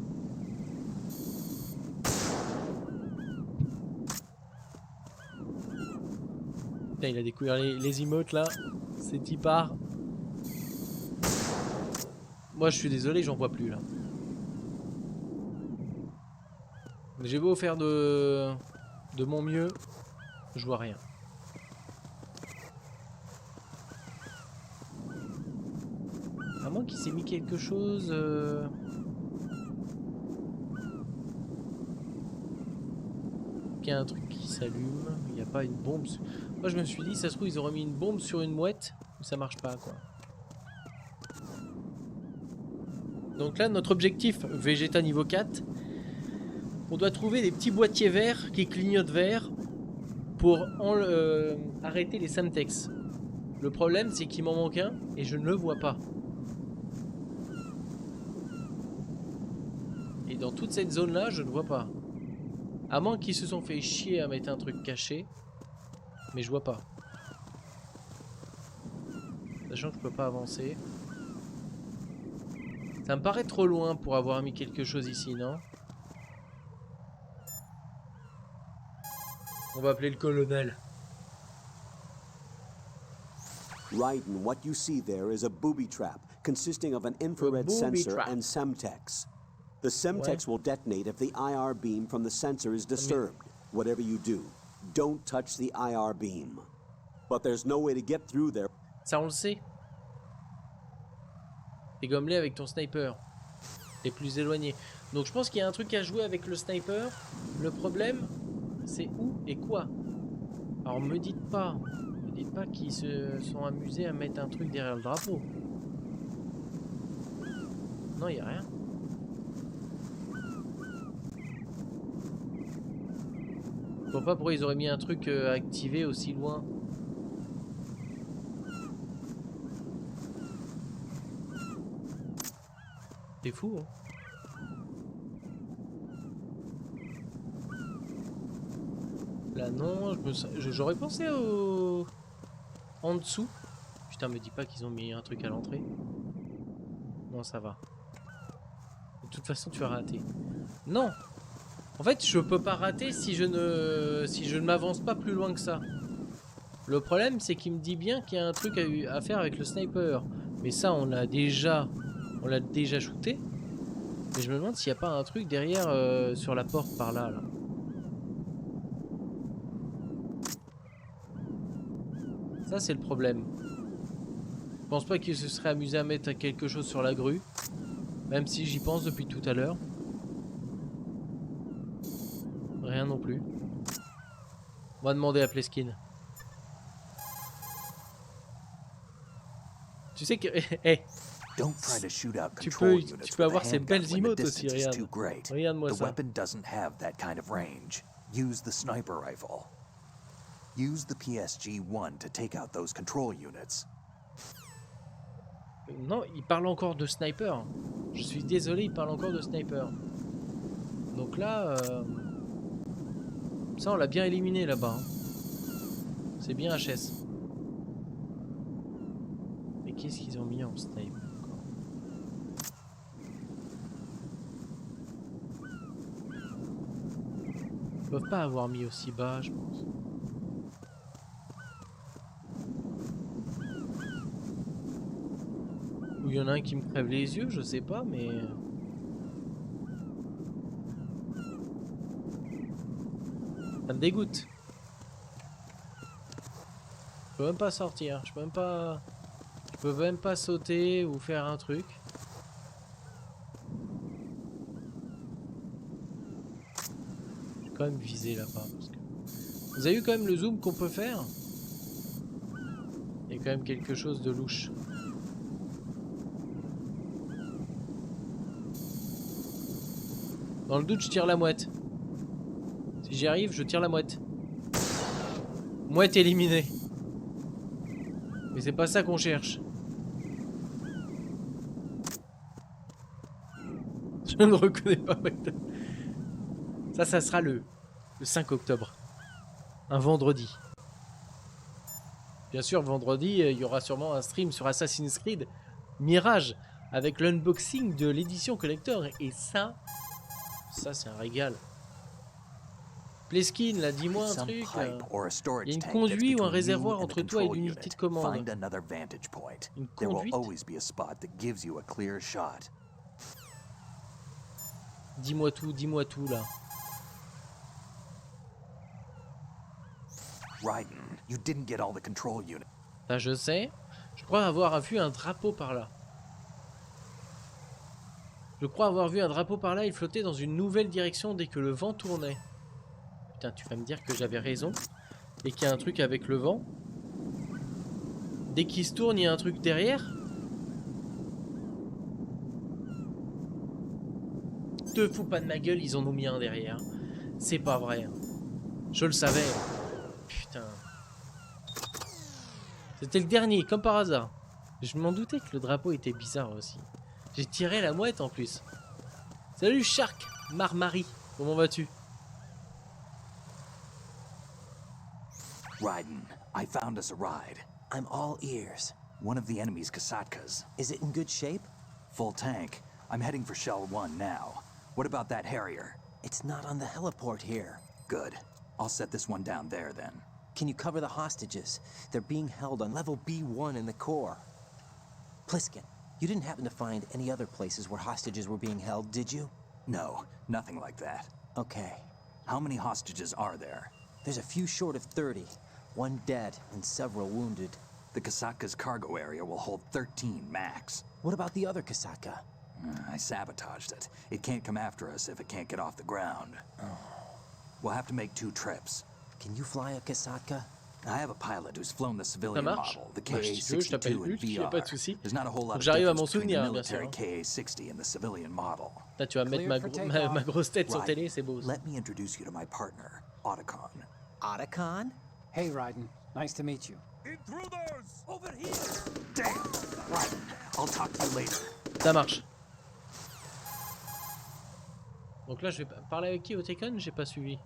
Putain, il a découvert les emotes là. C'est typard. Moi je suis désolé, j'en vois plus là. J'ai beau faire de mon mieux, je vois rien. À moins qu'il s'est mis quelque chose. Qu'il y a un truc qui s'allume. Il n'y a pas une bombe. Moi je me suis dit, ça se trouve ils auraient mis une bombe sur une mouette, mais ça marche pas quoi. Donc là notre objectif, Vegeta niveau 4. On doit trouver des petits boîtiers verts qui clignotent vert pour arrêter les Samtex. Le problème, c'est qu'il m'en manque un et je ne le vois pas. Et dans toute cette zone-là, je ne vois pas. À moins qu'ils se sont fait chier à mettre un truc caché. Mais je vois pas. Sachant que je peux pas avancer. Ça me paraît trop loin pour avoir mis quelque chose ici, non? On va appeler le colonel. Raiden, what you see there is a booby trap consisting of an infrared sensor and semtex. The semtex will detonate if the IR beam from the sensor is disturbed. Whatever you do, don't touch the IR beam. But there's no way to get through there. Ça, on le sait. Dégomme-les avec ton sniper. Les plus éloignés. Donc je pense qu'il y a un truc à jouer avec le sniper. Le problème, c'est où et quoi. Alors me dites pas qu'ils se sont amusés à mettre un truc derrière le drapeau. Non, il n'y a rien. Je vois pas pourquoi ils auraient mis un truc activé aussi loin. C'est fou, hein. Là non, j'aurais pensé au... En dessous. Putain, me dis pas qu'ils ont mis un truc à l'entrée. Non, ça va. De toute façon, tu as raté. Non. En fait, je peux pas rater si je ne m'avance pas plus loin que ça. Le problème, c'est qu'il me dit bien qu'il y a un truc à faire avec le sniper. Mais ça, on l'a déjà shooté. Mais je me demande s'il n'y a pas un truc derrière sur la porte par là. Ça, c'est le problème. Je pense pas qu'il se serait amusé à mettre quelque chose sur la grue. Même si j'y pense depuis tout à l'heure. Rien non plus. On va demander à Pleskin. Tu sais que... Hey, tu peux avoir ces belles emotes aussi, regarde. Regarde-moi ça. Use the sniper rifle. Use the PSG-1 to take out those control units. Non, il parle encore de sniper. Je suis désolé, il parle encore de sniper. Donc là, ça on l'a bien éliminé là-bas. Hein. C'est bien HS. Mais qu'est-ce qu'ils ont mis en sniper encore? Ils peuvent pas avoir mis aussi bas, je pense. Ou il y en a un qui me crève les yeux, je sais pas, mais... Ça me dégoûte. Je peux même pas sortir, je peux même pas sauter ou faire un truc. Je vais quand même viser là-bas. Parce que... Vous avez vu quand même le zoom qu'on peut faire? Il y a quand même quelque chose de louche. Dans le doute, je tire la mouette. Si j'y arrive, je tire la mouette. Mouette éliminée. Mais c'est pas ça qu'on cherche. Je ne reconnais pas. Ça sera le 5 octobre. Un vendredi. Bien sûr, vendredi, il y aura sûrement un stream sur Assassin's Creed Mirage avec l'unboxing de l'édition collector. Et ça c'est un régal. Pleskin, là, dis-moi un truc. Il y a une conduite ou un réservoir entre toi et l'unité de commande. Une conduite. Dis-moi tout, là. Ça, je sais. Je crois avoir vu un drapeau par là. Il flottait dans une nouvelle direction dès que le vent tournait. Putain, tu vas me dire que j'avais raison. Et qu'il y a un truc avec le vent. Dès qu'il se tourne, il y a un truc derrière. Te fous pas de ma gueule, ils en ont mis un derrière. C'est pas vrai. Je le savais. Putain. C'était le dernier, comme par hasard. Je m'en doutais que le drapeau était bizarre aussi. J'ai tiré la mouette en plus. Salut Shark, Marmari, comment vas-tu? Raiden, I found us a ride. I'm all ears. One of the enemy's Kasatkas. Is it in good shape? Full tank. I'm heading for Shell 1 now. What about that Harrier? It's not on the heliport here. Good. I'll set this one down there then. Can you cover the hostages? They're being held on level B1 in the core. Pliskin, you didn't happen to find any other places where hostages were being held, did you? No, nothing like that. Okay. How many hostages are there? There's a few short of 30. One dead and several wounded. The Kasatka's cargo area will hold 13 max. What about the other Kasatka? I sabotaged it. It can't come after us if it can't get off the ground. Oh. We'll have to make 2 trips. Can you fly a Kasatka? I have a pilot who's flown the civilian model, the Bah, si tu veux, je KA-62 t'appelle in Hulk, y a pas de VR. souci. There's not a whole lot of J'arrive à difference m'en between the souvenir, bien sûr. military KA-60 and the civilian model. Là, tu vas mettre ma grosse tête sur télé, c'est beau. Let me introduce you to my partner, Otacon. Otacon? Hey, Raiden. Nice to meet you. Intruders! Over here! Damn! Raiden, I'll talk to you later. Ça marche. Donc là, je vais parler avec qui, Otacon? J'ai pas suivi.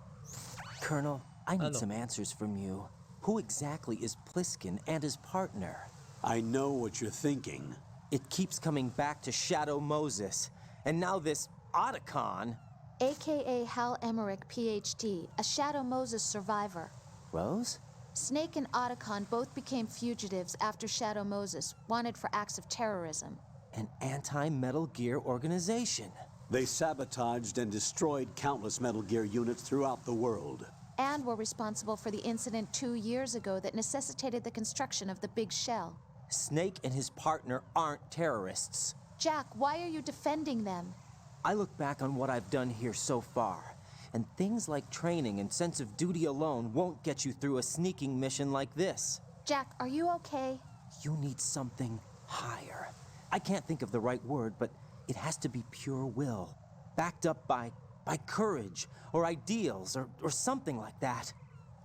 Colonel, I need no. some answers from you. Who exactly is Pliskin and his partner? I know what you're thinking. It keeps coming back to Shadow Moses. And now this Otacon. AKA Hal Emmerich, PhD, a Shadow Moses survivor. Rose? Snake and Otacon both became fugitives after Shadow Moses, wanted for acts of terrorism. An anti-Metal Gear organization. They sabotaged and destroyed countless Metal Gear units throughout the world. And were responsible for the incident 2 years ago that necessitated the construction of the Big Shell. Snake and his partner aren't terrorists. Jack, why are you defending them? I look back on what I've done here so far, and things like training and sense of duty alone won't get you through a sneaking mission like this. Jack, are you okay? You need something higher. I can't think of the right word, but it has to be pure will, backed up by courage, or ideals, or something like that.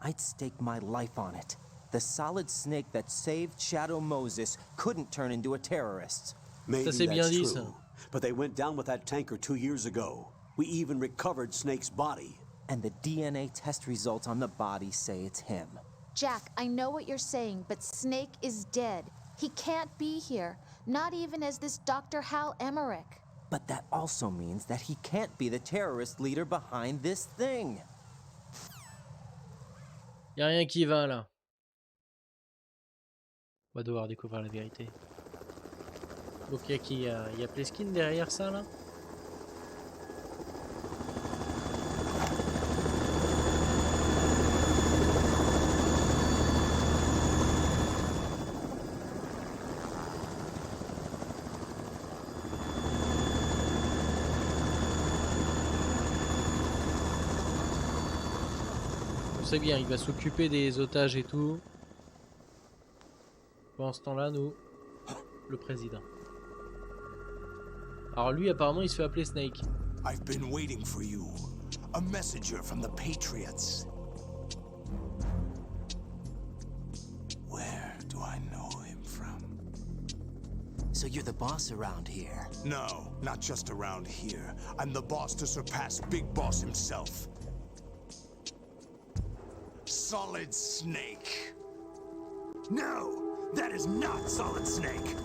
I'd stake my life on it. The solid snake that saved Shadow Moses couldn't turn into a terrorist. Maybe Ça, c'est bien that's dit, true, ça. but they went down with that tanker 2 years ago. We even recovered Snake's body. And the DNA test results on the body say it's him. Jack, I know what you're saying, but Snake is dead. He can't be here, not even as this Dr. Hal Emmerich. But that also means that he can't be the terrorist leader behind this thing. Y'a rien qui va là. On va devoir découvrir la vérité. Donc y'a qui? Y'a Pliskin derrière ça là? C'est bien, il va s'occuper des otages et tout. Pendant ce temps-là, nous, le président. Alors lui, apparemment, il se fait appeler Snake. I've been waiting for you. A messenger from the Patriots. Where do I know him from? So you're the boss around here? No, not just around here. I'm the boss to surpass Big Boss himself. Solid Snake. No, that is not Solid Snake.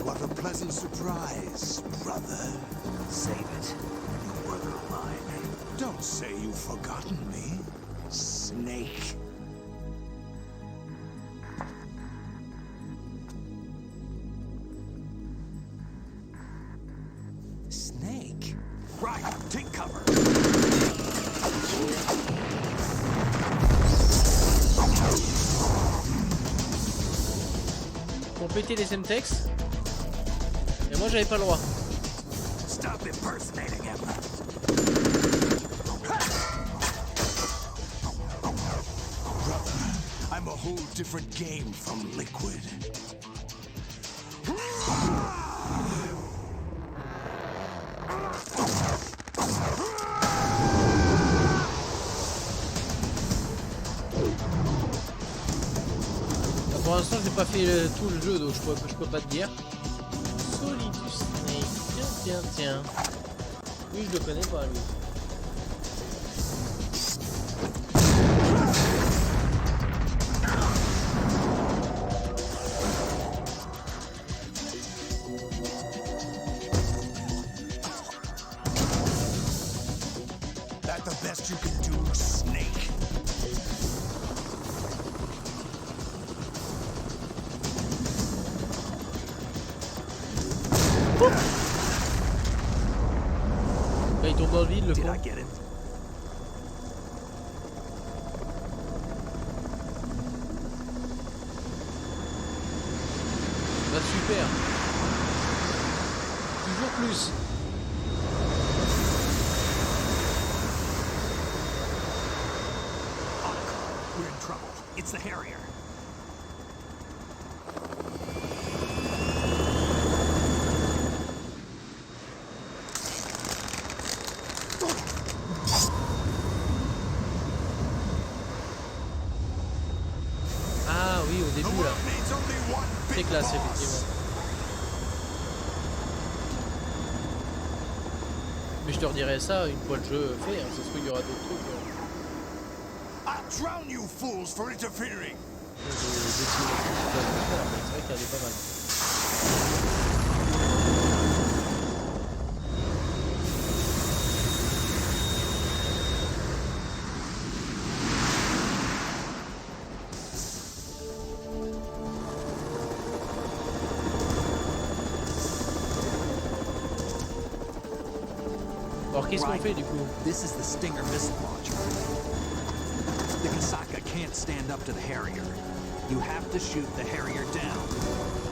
What a pleasant surprise, brother. Save it. You brother of mine. Don't say you've forgotten me, Snake. Snake? Right, take cover. Pour péter les semtex. Et moi, j'avais pas le droit. Stop impersonating him. Brother, I'm a whole different game from Liquid. l'instant j'ai pas fait tout le jeu donc je peux pas te dire. Solid Snake, tiens. Lui je le connais pas lui. That the best you can do, Snake? Là, il tombe dans le vide le Did con. I get it? Bah super. Toujours plus. We're in trouble. It's the Harrier. Ah oui, au début là. C'est classe effectivement. Mais je te redirai ça une fois le jeu fait, hein. Ça se trouve il y aura d'autres trucs. I'll drown you fools for interfering. C'est vrai qu'elle est pas mal. Alors qu'est-ce qu'on fait du coup? This is the Stinger missile launcher. The Kasaka can't stand up to the Harrier. You have to shoot the Harrier down.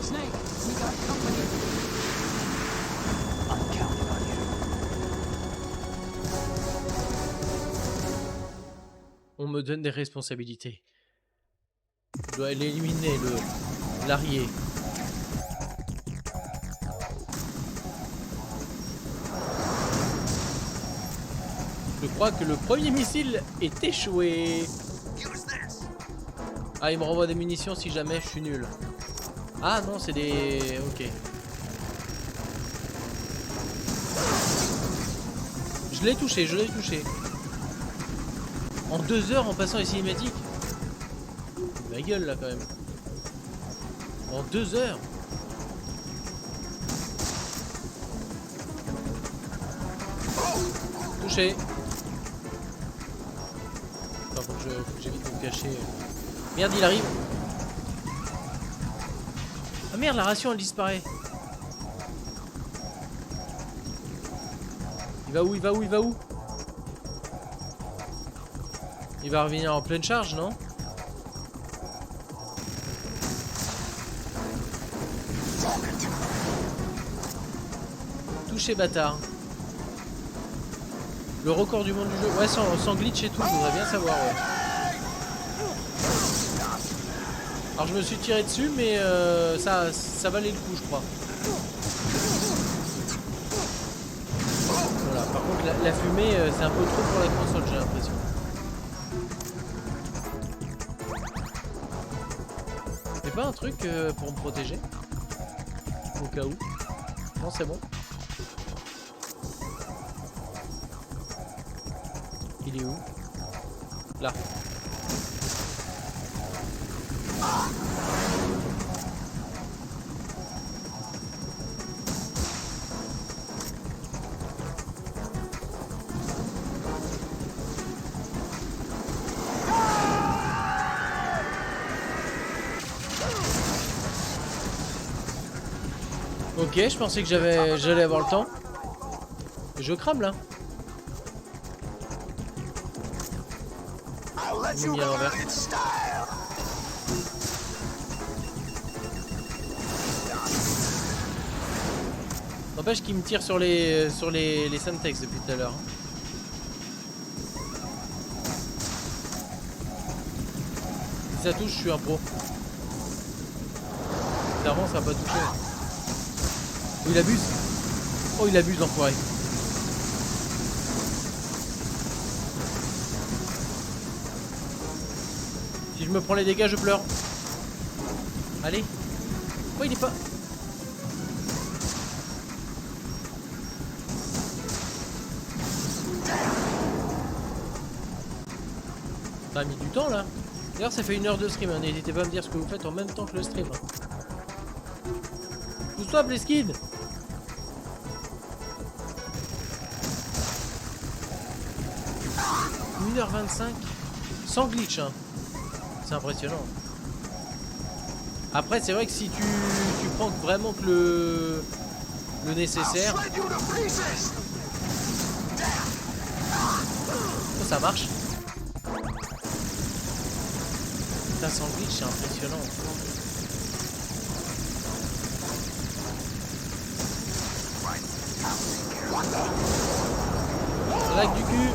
Snake, we got company. I'm counting on you. On me donne des responsabilités. Je dois aller éliminer l'arrière. Je crois que le premier missile est échoué. Ah, il me renvoie des munitions si jamais je suis nul. Ah non, c'est des... Ok. Je l'ai touché, En 2 heures en passant les cinématiques. Ma gueule là quand même. En 2 heures. Touché. Attends, faut que j'évite de me cacher. Merde, il arrive. Ah merde, la ration elle disparaît. Il va où? Il va revenir en pleine charge, non? Touché bâtard. Le record du monde du jeu. Ouais, sans glitch et tout, je voudrais bien savoir, ouais. Alors je me suis tiré dessus, mais ça valait le coup, je crois. Voilà, par contre la fumée, c'est un peu trop pour la console, j'ai l'impression. Y'a pas un truc pour me protéger? Au cas où. Non, c'est bon. Il est où? Là. Ok, je pensais que j'allais avoir le temps. Je crame là. Ils m'ont mis à l'envers. N'empêche qu'il me tire sur les Semtex depuis tout à l'heure. Si ça touche, je suis un pro. Clairement, ça n'a pas touché. Oh, il abuse. Oh, il abuse, l'enfoiré. Si je me prends les dégâts, je pleure. Allez. Pourquoi il est pas... Ça a mis du temps là. D'ailleurs ça fait 1 heure de stream, hein. N'hésitez pas à me dire ce que vous faites en même temps que le stream. Pousse-toi Bleskid. 1h25 sans glitch, hein. C'est impressionnant. Après c'est vrai que si tu prends vraiment que le nécessaire, ça marche. Putain, sans glitch c'est impressionnant. Lag du cul.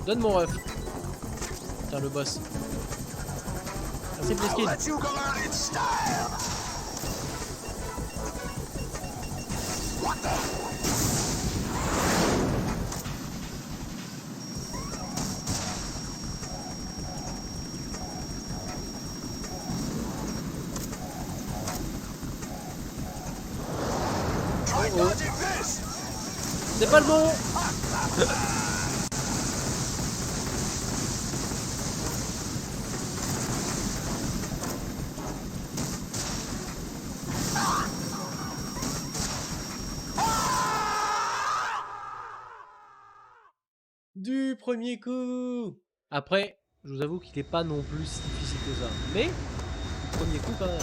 Donne mon ref. Putain, le boss. Merci Bliskin. Oh. C'est pas le bon. Du premier coup. Après, je vous avoue qu'il est pas non plus si difficile que ça. Mais, premier coup quand même.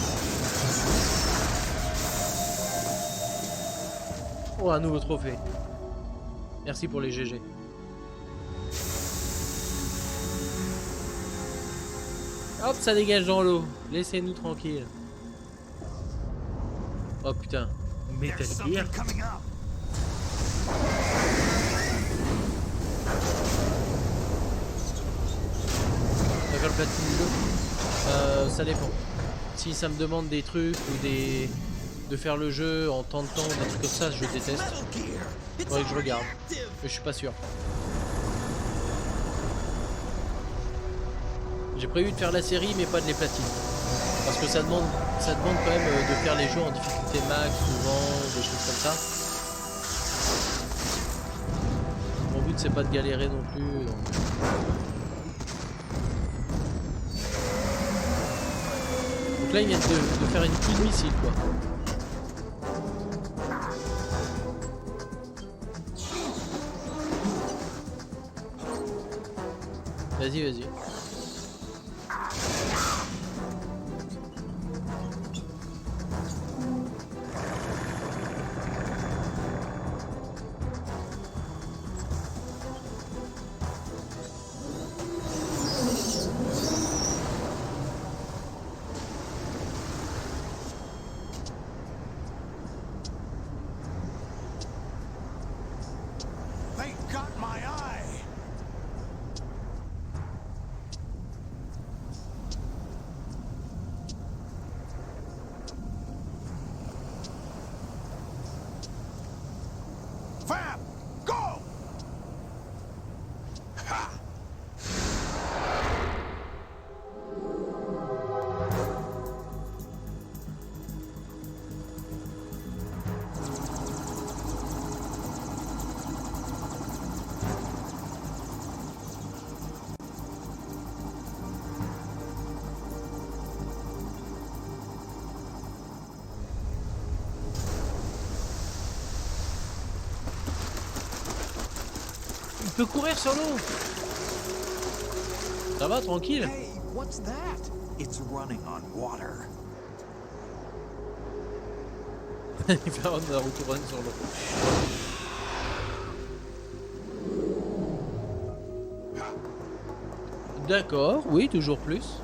Oh, un nouveau trophée. Merci pour les GG. Hop, ça dégage dans l'eau. Laissez-nous tranquille. Oh putain. Metal Gear. D'accord, le platine du jeu. Ça dépend. Si ça me demande des trucs ou de faire le jeu en temps de temps, des trucs comme ça, je déteste. Faudrait que je regarde. Mais je suis pas sûr. J'ai prévu de faire la série mais pas de les platines. Parce que ça demande quand même de faire les jeux en difficulté max souvent, des choses comme ça. Mon but c'est pas de galérer non plus. Donc... là ils viennent de faire une queue de missile quoi. Vas-y, vas-y. Il peut courir sur l'eau. Ça va, tranquille. Hey, what's that? It's running on water. Il fait un Naruto run sur l'eau. D'accord, oui, toujours plus.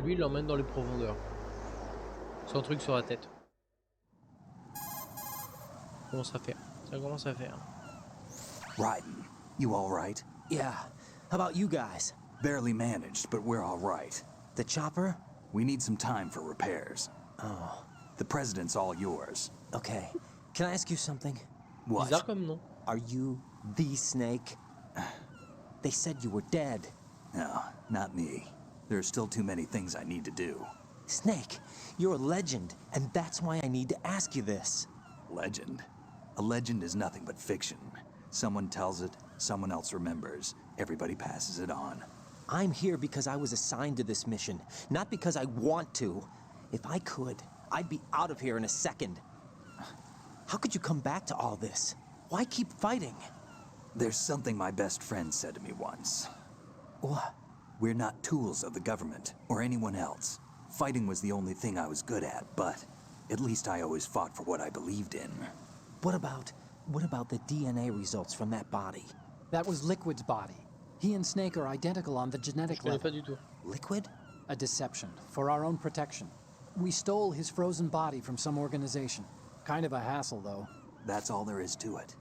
Lui, il l'emmène dans les profondeurs. Son truc sur la tête. Ça commence à faire. Ça commence à faire. Raiden, you all right? Yeah. How about you guys? Barely managed, but we're all right. The chopper? We need some time for repairs. Oh. The president's all yours. Okay. Can I ask you something? What? Bizarre comme nom. Are you the Snake? They said you were dead. No, not me. There are still too many things I need to do. Snake, you're a legend, and that's why I need to ask you this. Legend? A legend is nothing but fiction. Someone tells it, someone else remembers. Everybody passes it on. I'm here because I was assigned to this mission, not because I want to. If I could, I'd be out of here in a second. How could you come back to all this? Why keep fighting? There's something my best friend said to me once. What? We're not tools of the government or anyone else. Fighting was the only thing I was good at, but at least I always fought for what I believed in. What about the DNA results from that body? That was Liquid's body. He and Snake are identical on the genetic Je connais level. pas du tout. Liquid? A deception, for our own protection. We stole his frozen body from some organization. Kind of a hassle, though. That's all there is to it.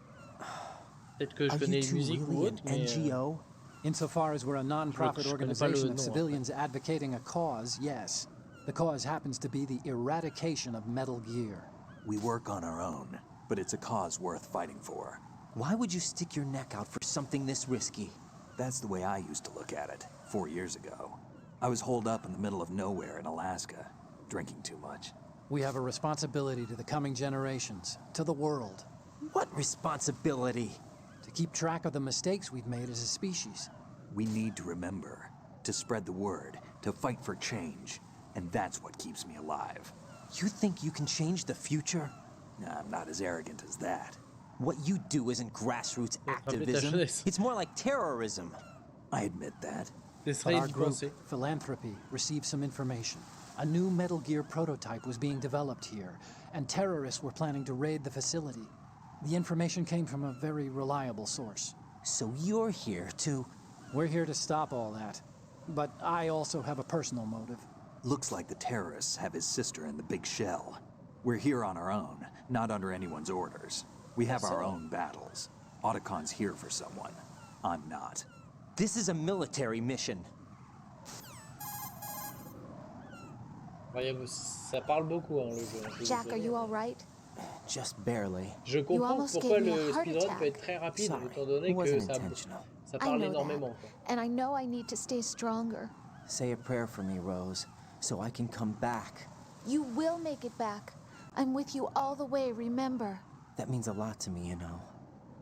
Peut-être que je Are connais you two musique ou really autre, an mais NGO? Insofar as we're a non-profit Je connais pas le organization nom, of en civilians advocating a cause, yes. The cause happens to be the eradication of Metal Gear. We work on our own, but it's a cause worth fighting for. Why would you stick your neck out for something this risky? That's the way I used to look at it, 4 years ago. I was holed up in the middle of nowhere in Alaska, drinking too much. We have a responsibility to the coming generations, to the world, What responsibility? to keep track of the mistakes we've made as a species. We need to remember, to spread the word, to fight for change, and that's what keeps me alive. You think you can change the future? I'm not as arrogant as that. What you do isn't grassroots rappeler ta activism. jeunesse. It's more like terrorism. I admit that. But T'essaierais our d'y group, penser. Philanthropy, received some information. A new Metal Gear prototype was being developed here, and terrorists were planning to raid the facility. The information came from a very reliable source. So you're here to... We're here to stop all that. But I also have a personal motive. Looks like the terrorists have his sister in the big shell. We're here on our own, not under anyone's orders. We have our own battles. Otacon's here for someone. I'm not. This is a military mission. Ça parle beaucoup, hein, le jeu. Jack, are you all right? Just barely. Je You comprends almost pourquoi gave me a le heart speedrun peut être attack. très rapide, Sorry, étant donné it que wasn't ça intentional. ça I parle know énormément. that. Quoi. And I know I need to stay stronger. Say a prayer for me, Rose, so I can come back. You will make it back. I'm with you all the way, remember. That means a lot to me, you know.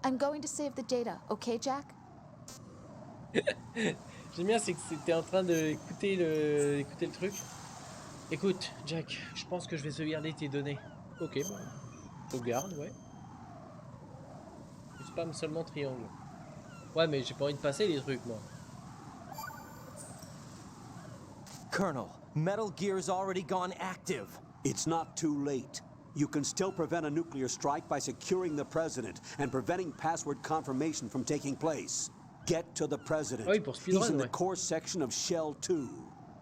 I'm going to save the data, okay, Jack? J'aime bien, c'est que t'es en train d'écouter écouter le truc. Écoute, Jack, je pense que je vais sauvegarder tes données. Ok, bon. Sauvegarde, ouais. Spam seulement triangle. Ouais, mais j'ai pas envie de passer les trucs, moi. Colonel, Metal Gear's already gone active. It's not too late. You can still prevent a nuclear strike by securing the president and preventing password confirmation from taking place. Get to the president. Ah oui, pour speedrun, He's in the ouais. core section of Shell 2.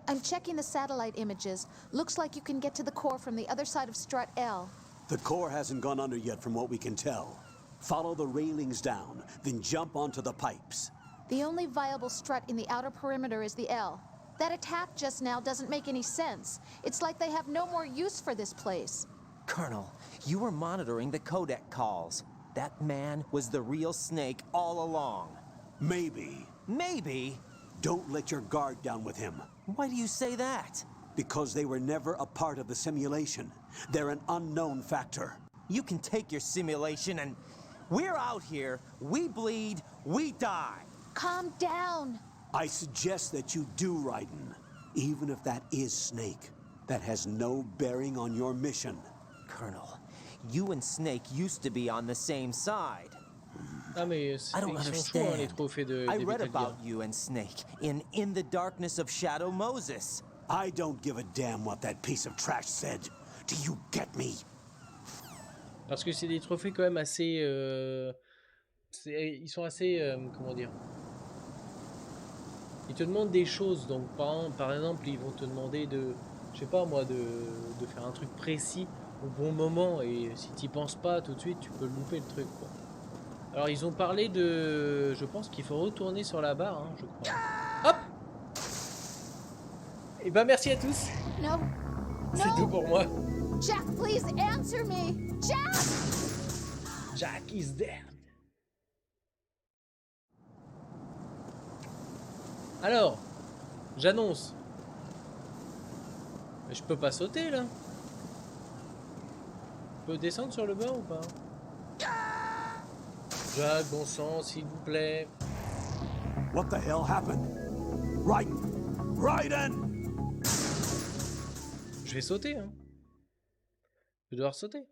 I'm checking the satellite images. Looks like you can get to the core from the other side of Strut L. The core hasn't gone under yet from what we can tell. Follow the railings down, then jump onto the pipes. The only viable strut in the outer perimeter is the L. That attack just now doesn't make any sense. It's like they have no more use for this place. Colonel, you were monitoring the codec calls. That man was the real Snake all along. Maybe. Maybe? Don't let your guard down with him. Why do you say that? Because they were never a part of the simulation. They're an unknown factor. You can take your simulation and... We're out here, we bleed, we die. Calm down. I suggest that you do, Raiden. Even if that is Snake. That has no bearing on your mission. Colonel, you and Snake used to be on the same side. Ah, mais I don't ils sont chauds, hein, les understand. trophées de I des read Metal Gear. about you and Snake in The Darkness of Shadow Moses. I don't give a damn what that piece of trash said. Do you get me? Parce que c'est des trophées quand même assez... ils sont assez... comment dire? Ils te demandent des choses. Donc par exemple, ils vont te demander de... Je sais pas moi, de faire un truc précis au bon moment. Et si t'y penses pas tout de suite, tu peux louper le truc, quoi. Alors ils ont parlé de... Je pense qu'il faut retourner sur la barre, hein, je crois. Hop! Et ben merci à tous. No. C'est tout pour moi. Jack, please answer me. Jack! Jack is dead. Alors, j'annonce. Mais je peux pas sauter là. Je peux descendre sur le banc ou pas? Jack, bon sang, s'il vous plaît. What the hell happened? Raiden! Je vais sauter, hein. Je vais devoir sauter.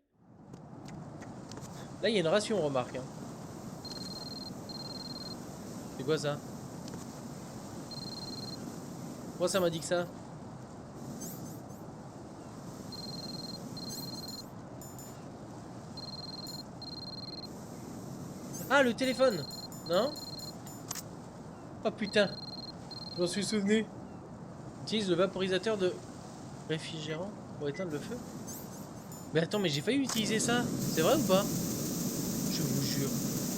Là, il y a une ration, remarque. Hein. C'est quoi ça? Pourquoi ça m'a dit que ça? Ah, le téléphone! Non? Oh putain! Je m'en suis souvenu. Utilise le vaporisateur de réfrigérant pour éteindre le feu. Mais attends, mais j'ai failli utiliser ça. C'est vrai ou pas? Je vous jure.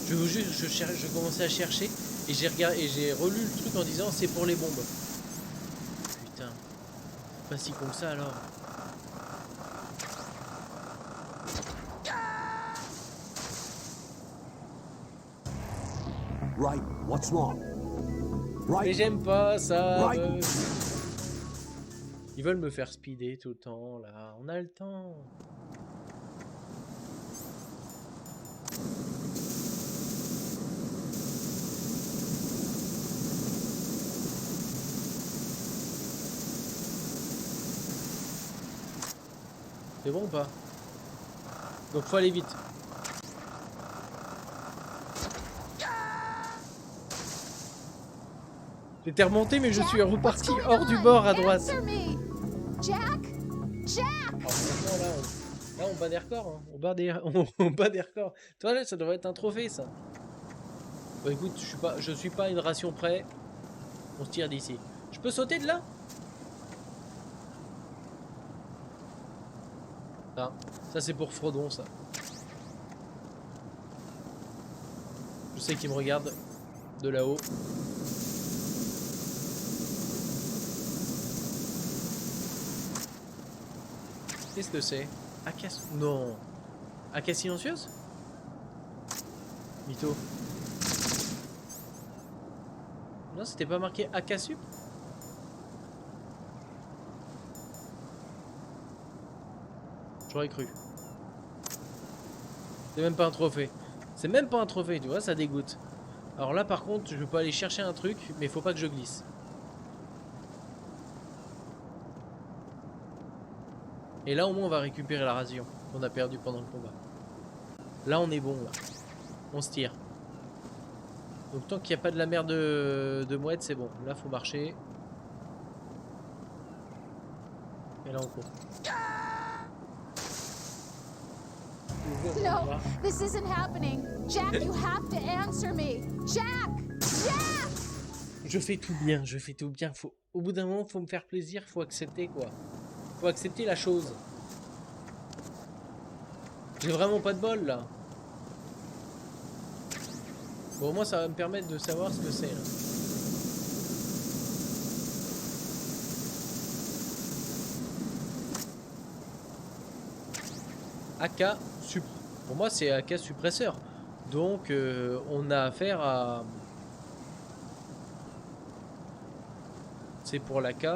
Je vous jure, je commençais à chercher et j'ai regardé et j'ai relu le truc en disant c'est pour les bombes. Putain. Pas si con que ça alors. Right, what's wrong? Right. Mais j'aime pas ça. Right. Ils veulent me faire speeder tout le temps là. On a le temps. C'est bon ou pas? Donc faut aller vite. J'étais remonté mais je suis reparti hors du bord à droite. Jack! Jack! Alors franchement là on bat des records. Hein. On bat des records. Toi là ça devrait être un trophée ça. Bon écoute, je suis pas à une ration près. On se tire d'ici. Je peux sauter de là? Ah, ça c'est pour Frodon ça. Je sais qu'il me regarde de là-haut. Qu'est-ce que c'est? AK... Non. AK silencieuse? Mytho. Non, c'était pas marqué AK sup? J'aurais cru. C'est même pas un trophée. C'est même pas un trophée, tu vois, ça dégoûte. Alors là, par contre, je peux aller chercher un truc, mais faut pas que je glisse. Et là, au moins, on va récupérer la ration qu'on a perdue pendant le combat. Là, on est bon, là. On se tire. Donc, tant qu'il n'y a pas de la mer de mouette, c'est bon. Là, faut marcher. Et là, on court. No, this isn't happening. Jack, you have to answer me. Jack! Jack! Je fais tout bien, je fais tout bien. Faut, au bout d'un moment, faut me faire plaisir, faut accepter, quoi. Faut accepter la chose. J'ai vraiment pas de bol là. Bon, moi ça va me permettre de savoir ce que c'est là. AK sup. Pour moi c'est AK suppresseur. Donc on a affaire à... C'est pour l'AK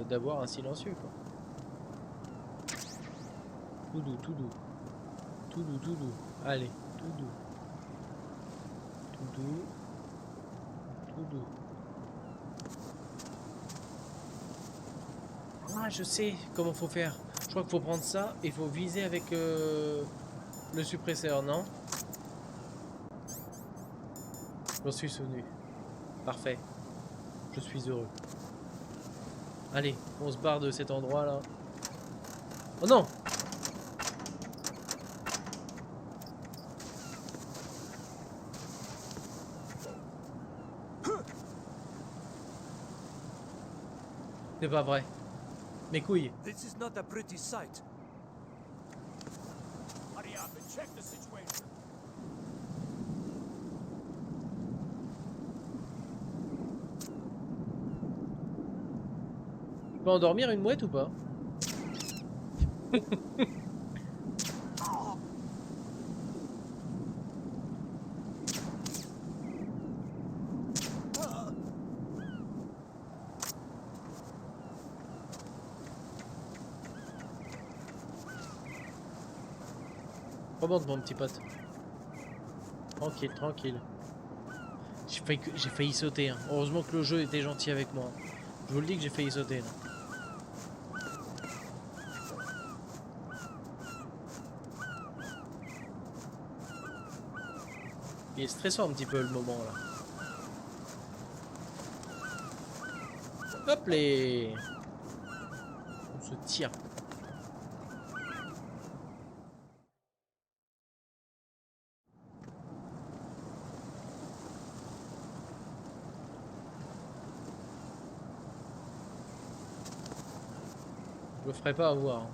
d'avoir un silencieux quoi. Tout doux, tout doux. Tout doux, tout doux. Allez, tout doux. Tout doux. Tout doux. Ah, je sais comment faut faire. Je crois qu'il faut prendre ça et il faut viser avec le suppresseur, non? J'en suis souvenu. Parfait. Je suis heureux. Allez, on se barre de cet endroit là. Oh non! C'est pas vrai. Mes couilles. This is not a pretty sight. Hurry up and check the situation. Je peux endormir une mouette ou pas? Remonte mon petit pote. Tranquille, tranquille. J'ai failli sauter. Hein. Heureusement que le jeu était gentil avec moi. Je vous le dis que j'ai failli sauter là. Il est stressant un petit peu le moment là. Hop les. On se tire. Je me ferai pas avoir. Hein.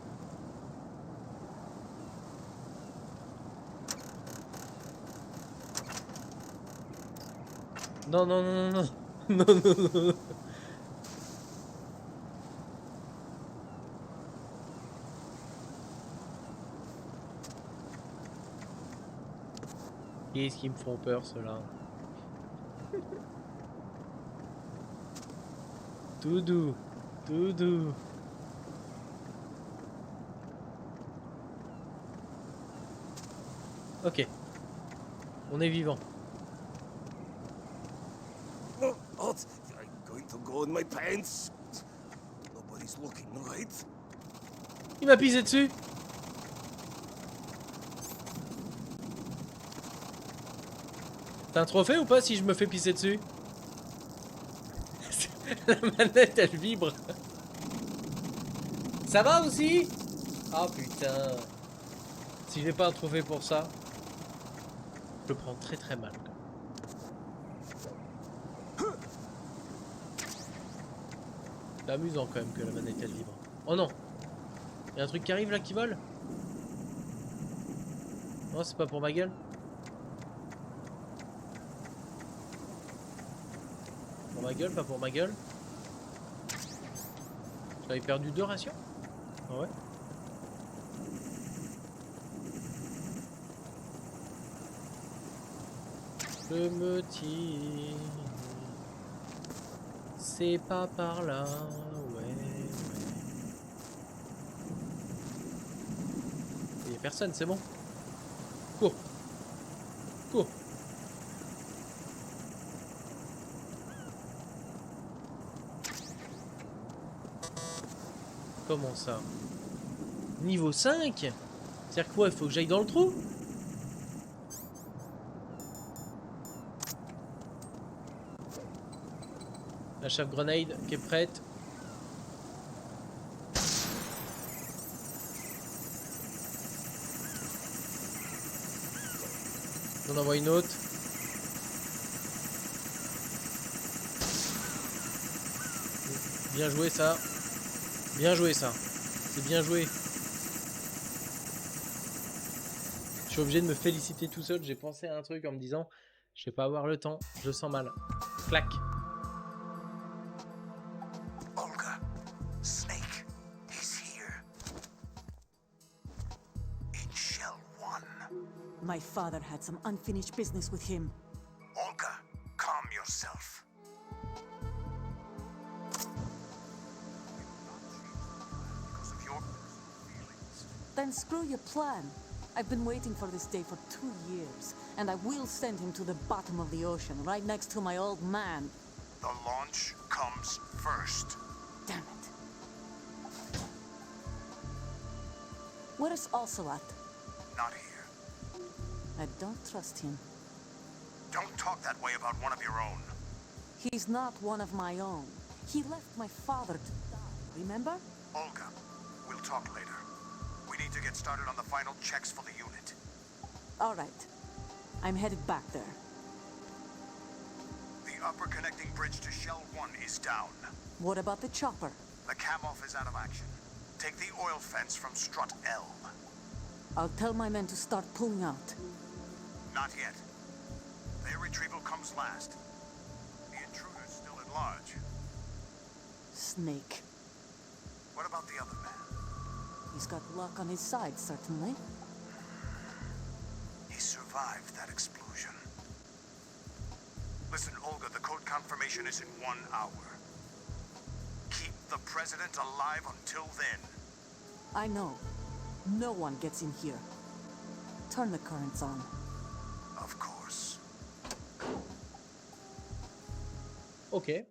Non, non, non, non, non. Non, non, non, non. Qu'est-ce qui me font peur, ceux-là? Tout doux. Tout doux. Ok. On est vivant. Oh, I'm going to go in my pants. Nobody's looking, right? Il m'a pissé dessus. T'as un trophée ou pas si je me fais pisser dessus? La manette elle vibre. Ça va aussi? Ah putain. Si j'ai pas un trophée pour ça, je le prends très très mal. C'est amusant quand même que la manette elle vibre. Oh non. Il y a un truc qui arrive là qui vole? Non, c'est pas pour ma gueule. Pour ma gueule, pas pour ma gueule. J'avais perdu 2 rations? Ah ouais. Je me tire. C'est pas par là. Ouais, ouais. Il y a personne, c'est bon. Cours. Cours. Comment ça? Niveau 5? C'est-à-dire quoi? Il faut que j'aille dans le trou? La chape grenade qui est prête. On envoie une autre. Bien joué ça. Bien joué ça. C'est bien joué. Je suis obligé de me féliciter tout seul. J'ai pensé à un truc en me disant je vais pas avoir le temps. Je sens mal. Clac. Olga, Snake is here. In Shell 1. My father had some unfinished business with him. Olga, calm yourself. Then screw your plan. I've been waiting for this day for 2 years, and I will send him to the bottom of the ocean, right next to my old man. The launch comes first. Damn it. Where is Ocelot? Not here. I don't trust him. Don't talk that way about one of your own. He's not one of my own. He left my father to die, remember? Olga, we'll talk later. We need to get started on the final checks for the unit. All right. I'm headed back there. The upper connecting bridge to Shell 1 is down. What about the chopper? The cam-off is out of action. Take the oil fence from strut L. I'll tell my men to start pulling out. Not yet. Their retrieval comes last. The intruder's still at large. Snake. What about the other man? He's got luck on his side, certainly. He survived that explosion. Listen, Olga, the code confirmation is in 1 hour. Keep the president alive until then. I know. No one gets in here. Turn the currents on. Of course. Ok.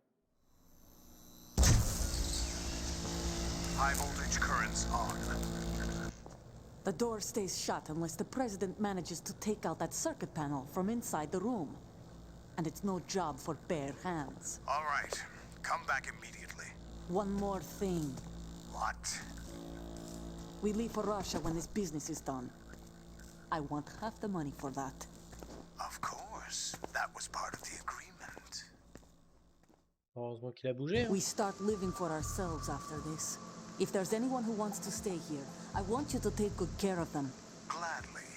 High voltage currents on. The door stays shut unless the president manages to take out that circuit panel from inside the room. And it's no job for bare hands. All right. Come back immediately. One more thing. What? We leave for Russia when this business is done. I want half the money for that. Of course. That was part of the agreement. Heureusement qu'il a bougé. Hein. We start living for ourselves after this. If there's anyone who wants to stay here, I want you to take good care of them. Gladly.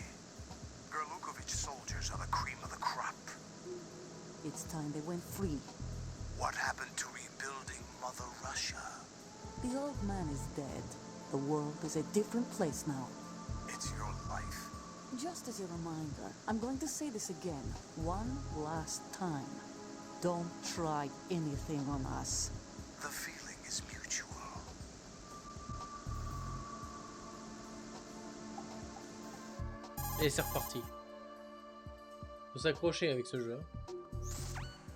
Gerlukovich soldiers are the cream of the crop. It's time they went free. What happened to rebuilding Mother Russia? The old man is dead. The world is a different place now. It's your life. Just as a reminder, I'm going to say this again, one last time. Don't try anything on us. The feeling is mutual. Et c'est reparti. Faut s'accrocher avec ce jeu.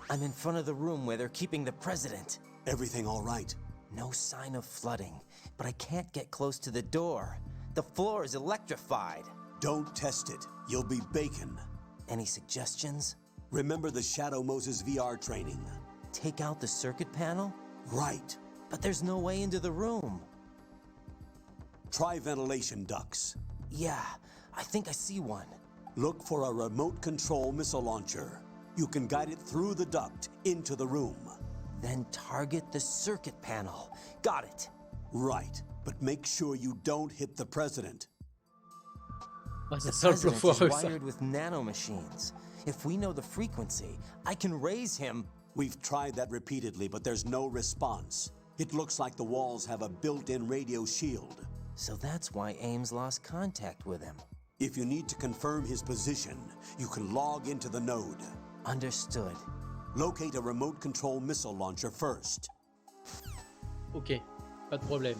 I'm in front of the room where they're keeping the president. Everything all right? No sign of flooding, but I can't get close to the door. The floor is electrified. Don't test it. You'll be bacon. Any suggestions? Remember the Shadow Moses VR training. Take out the circuit panel? Right. But there's no way into the room. Try ventilation ducts. Yeah, I think I see one. Look for a remote control missile launcher. You can guide it through the duct into the room. Then target the circuit panel. Got it. Right, but make sure you don't hit the president. Ah, The ça sent le president is foireux, ça. wired with nanomachines. If we know the frequency, I can raise him. We've tried that repeatedly, but there's no response. It looks like the walls have a built-in radio shield. So that's why Ames lost contact with him. If you need to confirm his position, you can log into the node. Understood. Locate a remote control missile launcher first. Ok, pas de problème.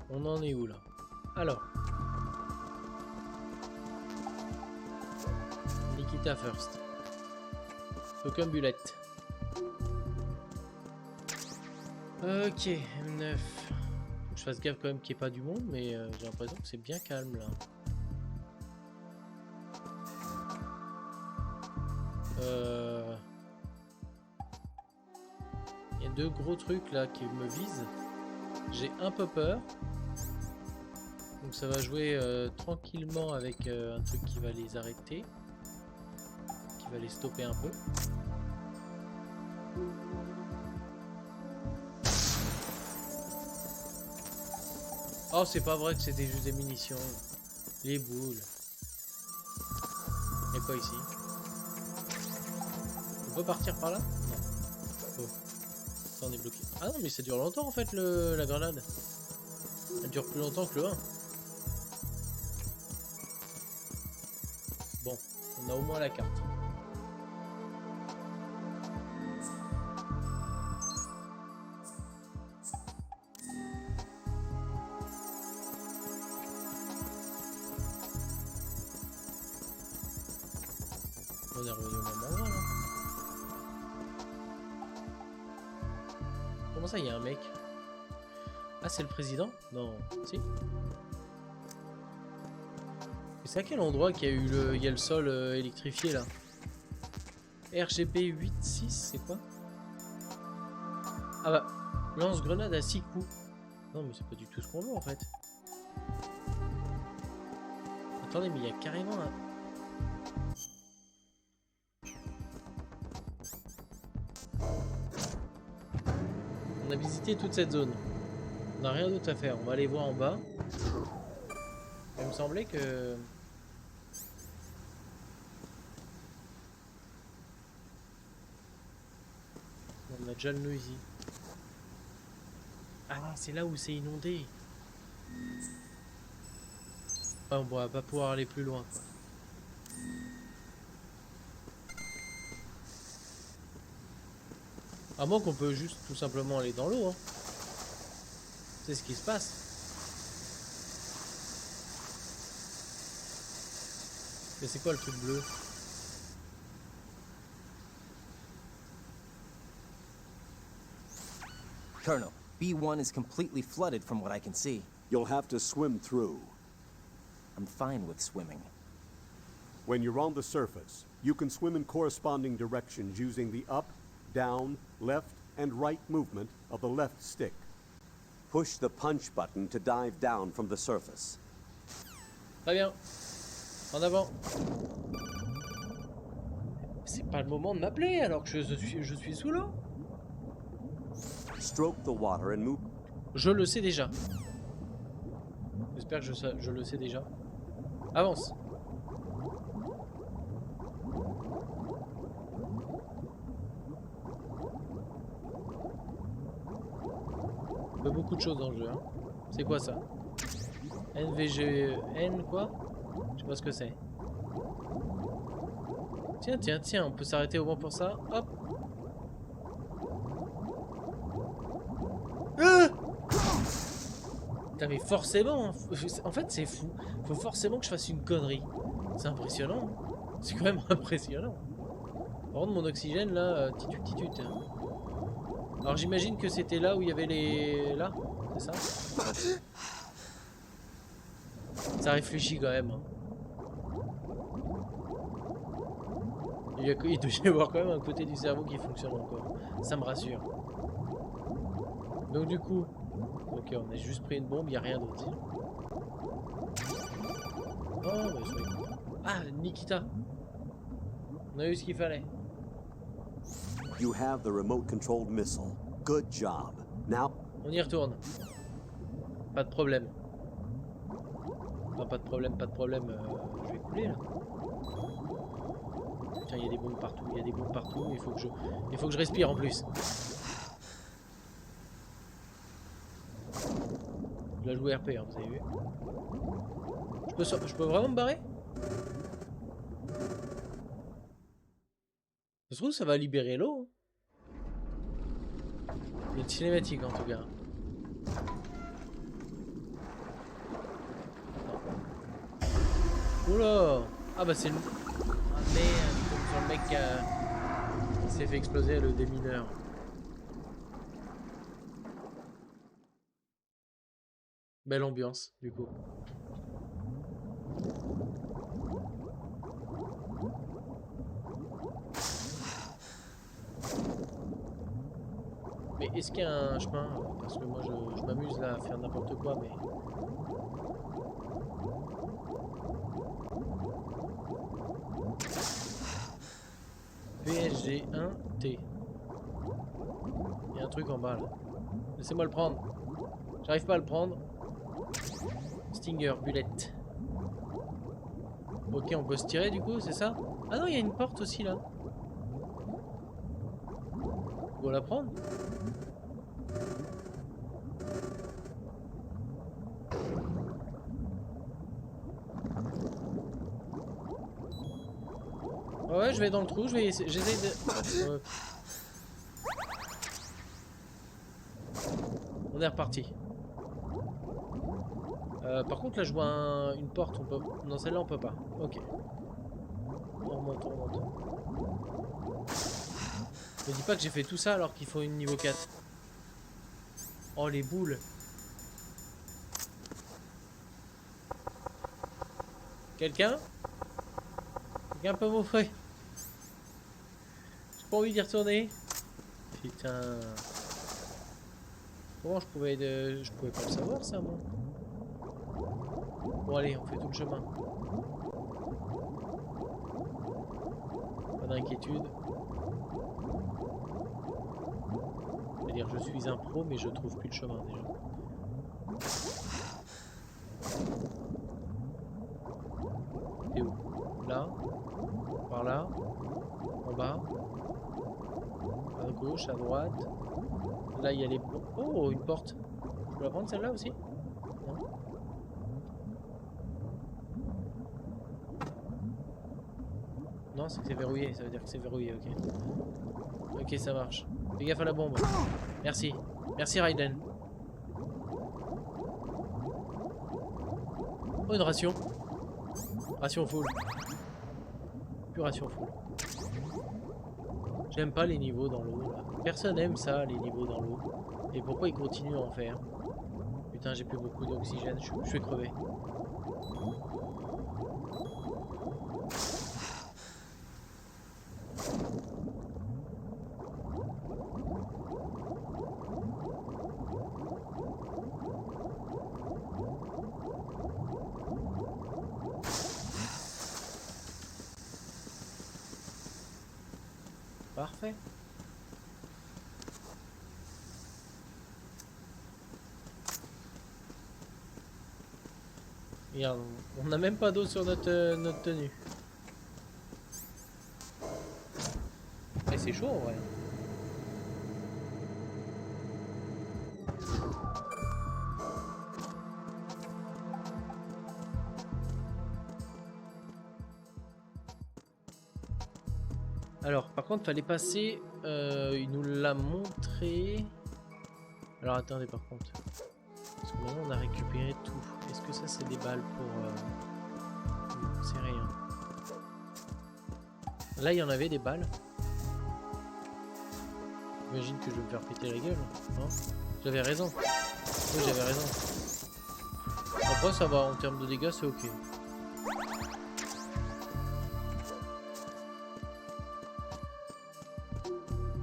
On en est où là? Alors. Nikita first. Aucun bullet. Ok, M9. Faut que je fasse gaffe quand même qu'il n'y ait pas du monde, mais j'ai l'impression que c'est bien calme là. Il y a deux gros trucs là qui me visent. J'ai un peu peur. Donc ça va jouer tranquillement avec un truc qui va les arrêter. Qui va les stopper un peu. Oh, c'est pas vrai que c'était juste des munitions. Les boules. Et quoi ici? On peut partir par là? Non. Oh. Ça, on est bloqué. Ah non, mais ça dure longtemps en fait la grenade. Elle dure plus longtemps que le 1. Bon, on a au moins la carte. On est revenu au même endroit là. Comment ça, il y a un mec? Ah, c'est le président? Non, si. C'est à quel endroit qu'il y a eu il y a le sol électrifié là? RGB 8-6, c'est quoi? Ah bah, lance-grenade à 6 coups. Non, mais c'est pas du tout ce qu'on veut en fait. Attendez, mais il y a carrément un... On a visité toute cette zone. On n'a rien d'autre à faire. On va aller voir en bas. Il me semblait que... On a déjà le nœud ici. Ah, c'est là où c'est inondé. Ah, on va pas pouvoir aller plus loin, quoi. À moins qu'on peut juste tout simplement aller dans l'eau, hein. C'est ce qui se passe. Mais c'est quoi le truc bleu? Colonel, B1 is completely flooded from what I can see. You'll have to swim through. I'm fine with swimming. When you're on the surface, you can swim in corresponding directions using the up, down, left, and right movement of the left stick. Push the punch button to dive down from the surface. Très bien. En avant. C'est pas le moment de m'appeler alors que je suis sous l'eau. Stroke the water and move. Je le sais déjà. J'espère que je le sais déjà. Avance. Il y a beaucoup de choses dans le jeu, hein. C'est quoi ça? NVGN quoi? Je sais pas ce que c'est. Tiens, on peut s'arrêter au moins pour ça. Hop. Putain, mais forcément, hein. En fait c'est fou. Faut forcément que je fasse une connerie. C'est impressionnant. Hein. C'est quand même impressionnant. Par contre mon oxygène là, titut. Hein. Alors j'imagine que c'était là où il y avait les... Là, c'est ça? Ça réfléchit quand même. Hein. Il doit y avoir quand même un côté du cerveau qui fonctionne encore. Ça me rassure. Donc du coup... Ok, on a juste pris une bombe, il n'y a rien d'autre. Oh, bah, ah, Nikita. On a eu ce qu'il fallait. You have the remote-controlled missile. Good job. Now... On y retourne. Pas de problème. Ah, pas de problème. Je vais couler là. Putain, il y a des bombes partout. Il faut que je respire en plus. Je l'ai joué RP, hein, vous avez vu. Je peux vraiment me barrer? Ça se trouve, ça va libérer l'eau. Il y a une cinématique en tout cas. Oula! Ah bah c'est le... Ah merde, comme sur le mec qui s'est fait exploser le démineur. Belle ambiance du coup. Mais est-ce qu'il y a un chemin? Parce que moi je m'amuse là à faire n'importe quoi, mais... PSG1T. Il y a un truc en bas là. Laissez-moi le prendre. J'arrive pas à le prendre. Stinger, bullette. Ok, on peut se tirer du coup, c'est ça? Ah non, il y a une porte aussi là. On va la prendre. Ouais, je vais dans le trou, j'essaie de... On est reparti. Par contre là je vois une porte, on peut... Non, celle-là on peut pas. Ok. On remonte. Ne dis pas que j'ai fait tout ça alors qu'il faut une niveau 4. Oh les boules. Quelqu'un peut m'offrir? J'ai pas envie d'y retourner. Putain. Comment je pouvais pas le savoir ça moi. Bon allez, on fait tout le chemin. Pas d'inquiétude. C'est-à-dire je suis un pro mais je trouve plus le chemin déjà. T'es où? Là? Par là? En bas? À gauche, à droite? Là il y a les Oh, une porte. On va la prendre celle-là aussi? Non. Non, c'est que c'est verrouillé, ça veut dire que c'est verrouillé, ok. Ok, ça marche. Fais gaffe à la bombe. Merci. Merci Raiden. Oh, une ration. Ration full. Plus ration full. J'aime pas les niveaux dans l'eau. Personne aime ça, les niveaux dans l'eau. Et pourquoi ils continuent à en faire? Putain, j'ai plus beaucoup d'oxygène, je vais crever. Parfait. Regarde, on n'a même pas d'eau sur notre tenue. Et c'est chaud en vrai. Alors, par contre, fallait passer. Il nous l'a montré. Alors, attendez, par contre. Parce que maintenant, on a récupéré tout. Est-ce que ça, c'est des balles pour. Non, c'est rien. Là, il y en avait des balles. J'imagine que je vais me faire péter la gueule. Hein, j'avais raison. Oui, j'avais raison. Après, ça va. En termes de dégâts, c'est ok.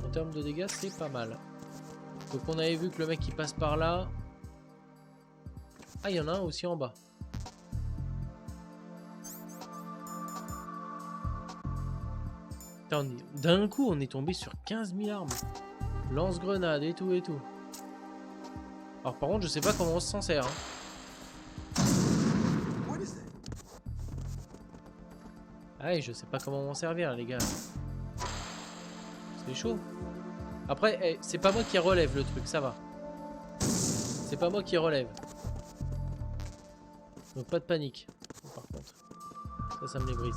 En termes de dégâts, c'est pas mal. Donc on avait vu que le mec qui passe par là. Ah, il y en a un aussi en bas. D'un coup, on est tombé sur 15 000 armes. Lance-grenade et tout et tout. Alors par contre, je sais pas comment on s'en sert. Hein. Ah, je sais pas comment m'en servir, les gars. C'est chaud. Après, c'est pas moi qui relève le truc, ça va. C'est pas moi qui relève. Donc pas de panique. Par contre, ça me les brise.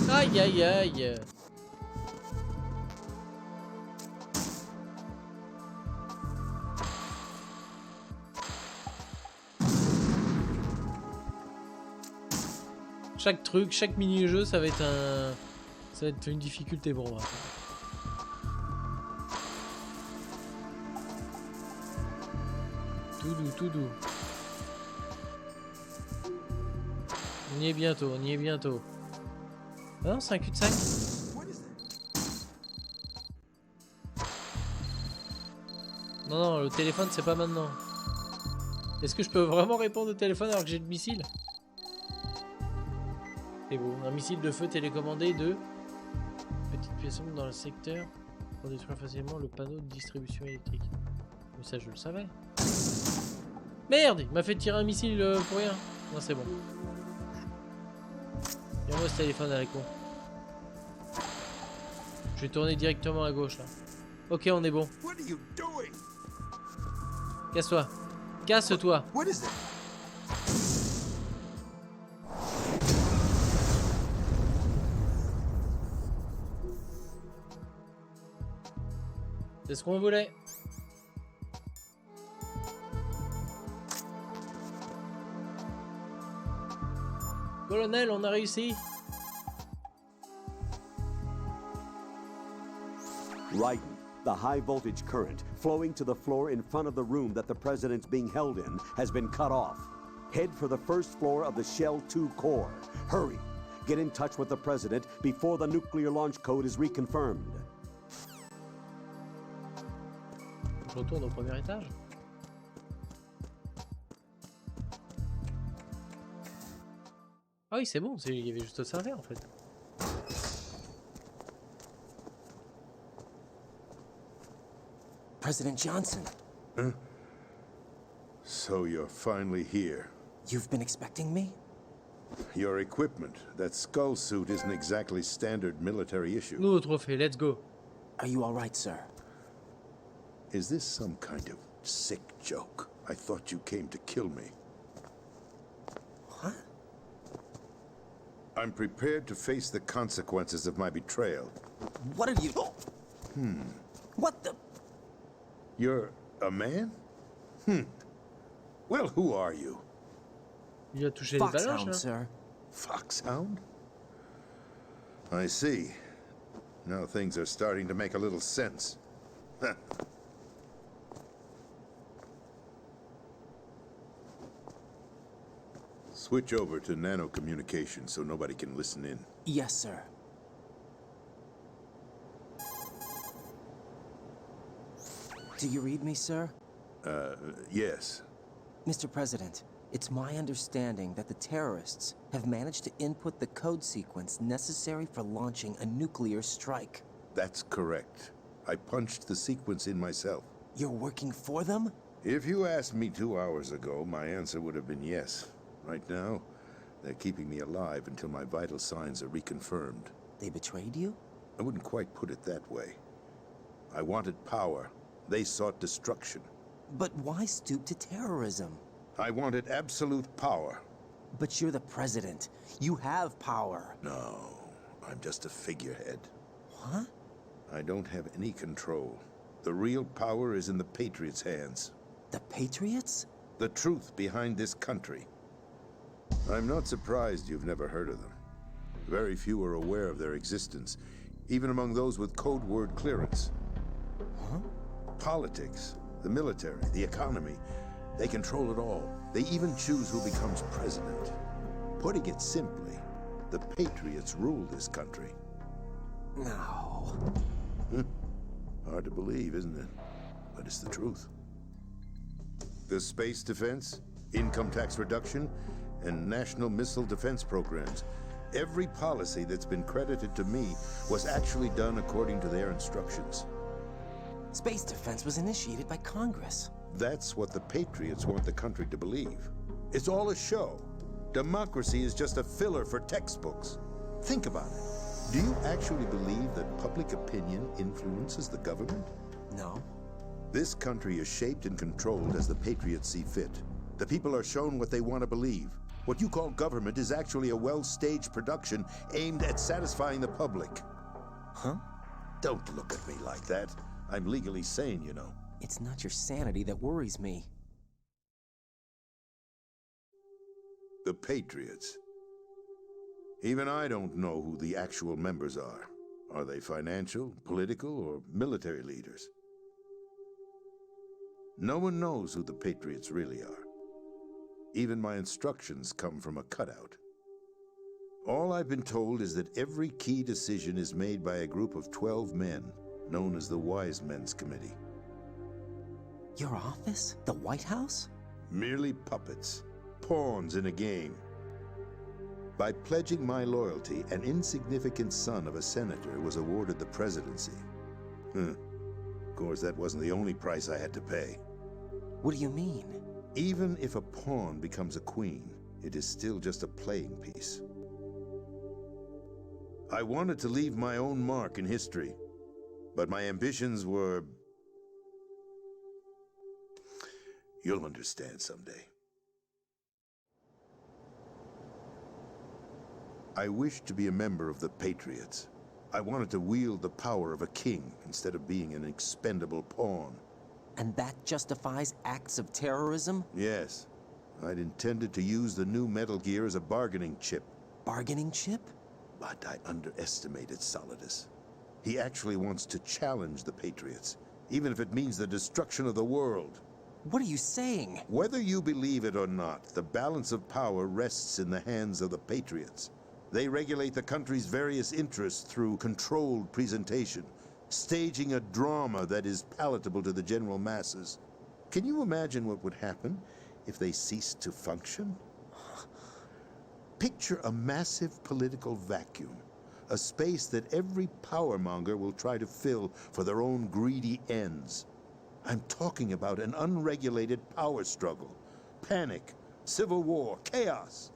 Aïe aïe aïe. Chaque truc, chaque mini-jeu, ça va être une difficulté pour moi. Tout doux, tout doux. On y est bientôt, on y est bientôt. Ah non, c'est un cul-de-sac. Non, non, le téléphone, c'est pas maintenant. Est-ce que je peux vraiment répondre au téléphone alors que j'ai le missile? C'est beau. Un missile de feu télécommandé de petite pièce dans le secteur pour détruire facilement le panneau de distribution électrique. Mais ça, je le savais. Merde, il m'a fait tirer un missile pour rien. Non, c'est bon. Et moi ce téléphone à la con. Je vais tourner directement à gauche là. Ok, on est bon. Casse-toi. Casse-toi. C'est ce qu'on voulait. Colonel, on a réussi. Raiden, the high voltage current flowing to the floor in front of the room that the president's being held in has been cut off. Head for the first floor of the Shell 2 core. Hurry. Get in touch with the president before the nuclear launch code is reconfirmed. Je retourne au premier étage. Ah oui, c'est bon, il y avait juste au serveur en fait. President Johnson. Huh? So you're finally here. You've been expecting me? Your equipment, that skull suit isn't exactly standard military issue. Nous au trophée, let's go. Are you all right, sir? Is this some kind of sick joke? I thought you came to kill me. What? I'm prepared to face the consequences of my betrayal. What are you... What the... You're a man? Well, who are you? Il a touché les baloches, Foxhound, là. sir. Foxhound? I see. Now things are starting to make a little sense. Switch over to nano communication so nobody can listen in. Yes, sir. Do you read me, sir? Yes. Mr. President, it's my understanding that the terrorists have managed to input the code sequence necessary for launching a nuclear strike. That's correct. I punched the sequence in myself. You're working for them? If you asked me 2 hours ago, my answer would have been yes. Right now, they're keeping me alive until my vital signs are reconfirmed. They betrayed you? I wouldn't quite put it that way. I wanted power. They sought destruction. But why stoop to terrorism? I wanted absolute power. But you're the president. You have power. No, I'm just a figurehead. What? I don't have any control. The real power is in the Patriots' hands. The Patriots? The truth behind this country. I'm not surprised you've never heard of them. Very few are aware of their existence, even among those with code word clearance. Huh? Politics, the military, the economy, they control it all. They even choose who becomes president. Putting it simply, the Patriots rule this country. No. Hard to believe, isn't it? But it's the truth. The space defense, income tax reduction, and national missile defense programs. Every policy that's been credited to me was actually done according to their instructions. Space defense was initiated by Congress. That's what the Patriots want the country to believe. It's all a show. Democracy is just a filler for textbooks. Think about it. Do you actually believe that public opinion influences the government? No. This country is shaped and controlled as the Patriots see fit. The people are shown what they want to believe. What you call government is actually a well-staged production aimed at satisfying the public. Huh? Don't look at me like that. I'm legally sane, you know. It's not your sanity that worries me. The Patriots. Even I don't know who the actual members are. Are they financial, political, or military leaders? No one knows who the Patriots really are. Even my instructions come from a cutout. All I've been told is that every key decision is made by a group of 12 men, known as the Wise Men's Committee. Your office? The White House? Merely puppets, pawns in a game. By pledging my loyalty, an insignificant son of a senator was awarded the presidency. Of course, that wasn't the only price I had to pay. What do you mean? Even if a pawn becomes a queen, it is still just a playing piece. I wanted to leave my own mark in history, but my ambitions were... You'll understand someday. I wished to be a member of the Patriots. I wanted to wield the power of a king instead of being an expendable pawn. And that justifies acts of terrorism? Yes. I'd intended to use the new Metal Gear as a bargaining chip. Bargaining chip? But I underestimated Solidus. He actually wants to challenge the Patriots, even if it means the destruction of the world. What are you saying? Whether you believe it or not, the balance of power rests in the hands of the Patriots. They regulate the country's various interests through controlled presentation, staging a drama that is palatable to the general masses. Can you imagine what would happen if they ceased to function? Picture a massive political vacuum, a space that every powermonger will try to fill for their own greedy ends. I'm talking about an unregulated power struggle, panic, civil war, chaos.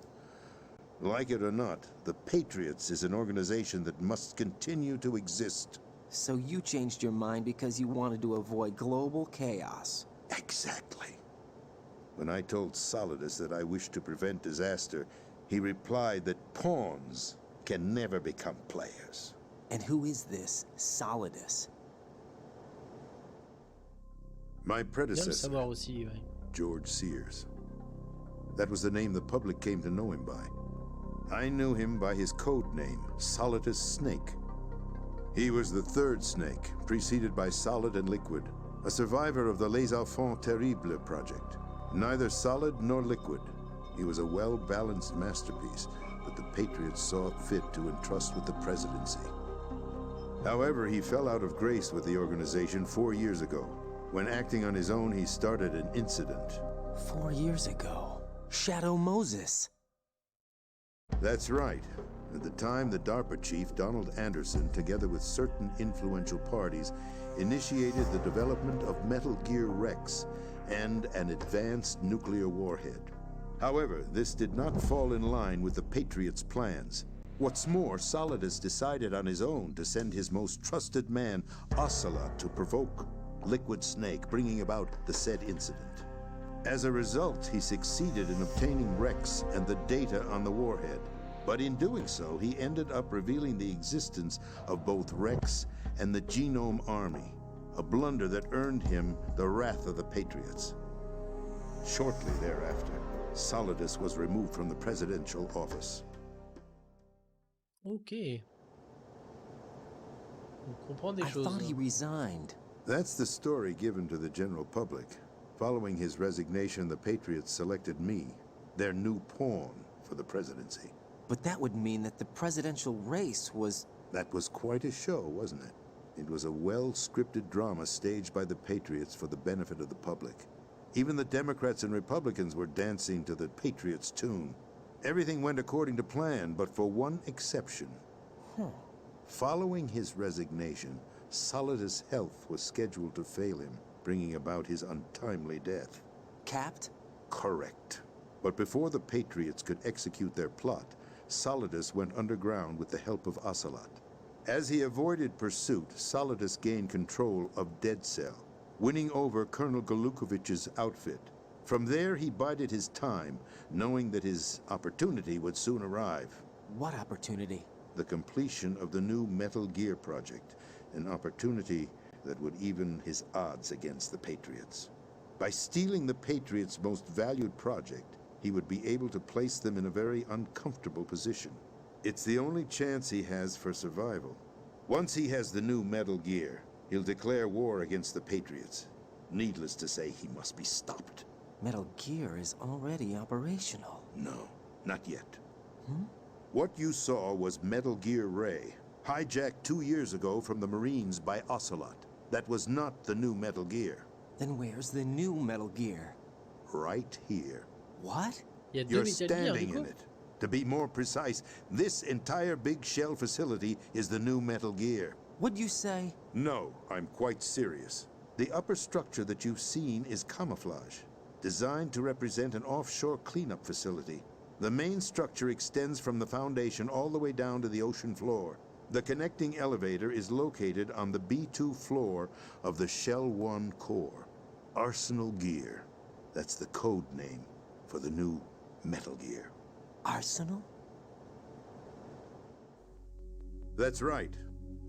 Like it or not, the Patriots is an organization that must continue to exist. So you changed your mind because you wanted to avoid global chaos. Exactly. When I told Solidus that I wished to prevent disaster, he replied that pawns can never become players. And who is this Solidus? My Bien le predecessor, savoir aussi, ouais. George Sears. That was the name the public came to know him by. I knew him by his code name, Solidus Snake. He was the third snake, preceded by Solid and Liquid, a survivor of the Les Enfants Terribles project. Neither solid nor liquid, he was a well-balanced masterpiece that the Patriots saw fit to entrust with the presidency. However, he fell out of grace with the organization 4 years ago. When acting on his own, he started an incident. 4 years ago. Shadow Moses. That's right. At the time, the DARPA chief, Donald Anderson, together with certain influential parties, initiated the development of Metal Gear Rex and an advanced nuclear warhead. However, this did not fall in line with the Patriots' plans. What's more, Solidus decided on his own to send his most trusted man, Ocelot, to provoke Liquid Snake, bringing about the said incident. As a result, he succeeded in obtaining Rex and the data on the warhead. But in doing so, he ended up revealing the existence of both Rex and the Genome Army, a blunder that earned him the wrath of the Patriots. Shortly thereafter, Solidus was removed from the presidential office. Ok. On comprend des I choses. thought he resigned. That's the story given to the general public. Following his resignation, the Patriots selected me, their new pawn, for the presidency. But that would mean that the presidential race was... That was quite a show, wasn't it? It was a well-scripted drama staged by the Patriots for the benefit of the public. Even the Democrats and Republicans were dancing to the Patriots' tune. Everything went according to plan, but for one exception. Following his resignation, Solidus' health was scheduled to fail him, bringing about his untimely death. Capped? Correct. But before the Patriots could execute their plot, Solidus went underground with the help of Ocelot. As he avoided pursuit, Solidus gained control of Dead Cell, winning over Colonel Golukovich's outfit. From there, he bided his time, knowing that his opportunity would soon arrive. What opportunity? The completion of the new Metal Gear project, an opportunity that would even his odds against the Patriots. By stealing the Patriots' most valued project, he would be able to place them in a very uncomfortable position. It's the only chance he has for survival. Once he has the new Metal Gear, he'll declare war against the Patriots. Needless to say, he must be stopped. Metal Gear is already operational. No, not yet. What you saw was Metal Gear Ray, hijacked 2 years ago from the Marines by Ocelot. That was not the new Metal Gear. Then where's the new Metal Gear? Right here. What? You're standing in it. To be more precise, this entire big shell facility is the new Metal Gear. What'd you say? No, I'm quite serious. The upper structure that you've seen is camouflage, designed to represent an offshore cleanup facility. The main structure extends from the foundation all the way down to the ocean floor. The connecting elevator is located on the B2 floor of the Shell 1 core. Arsenal Gear. That's the code name for the new Metal Gear. Arsenal? That's right.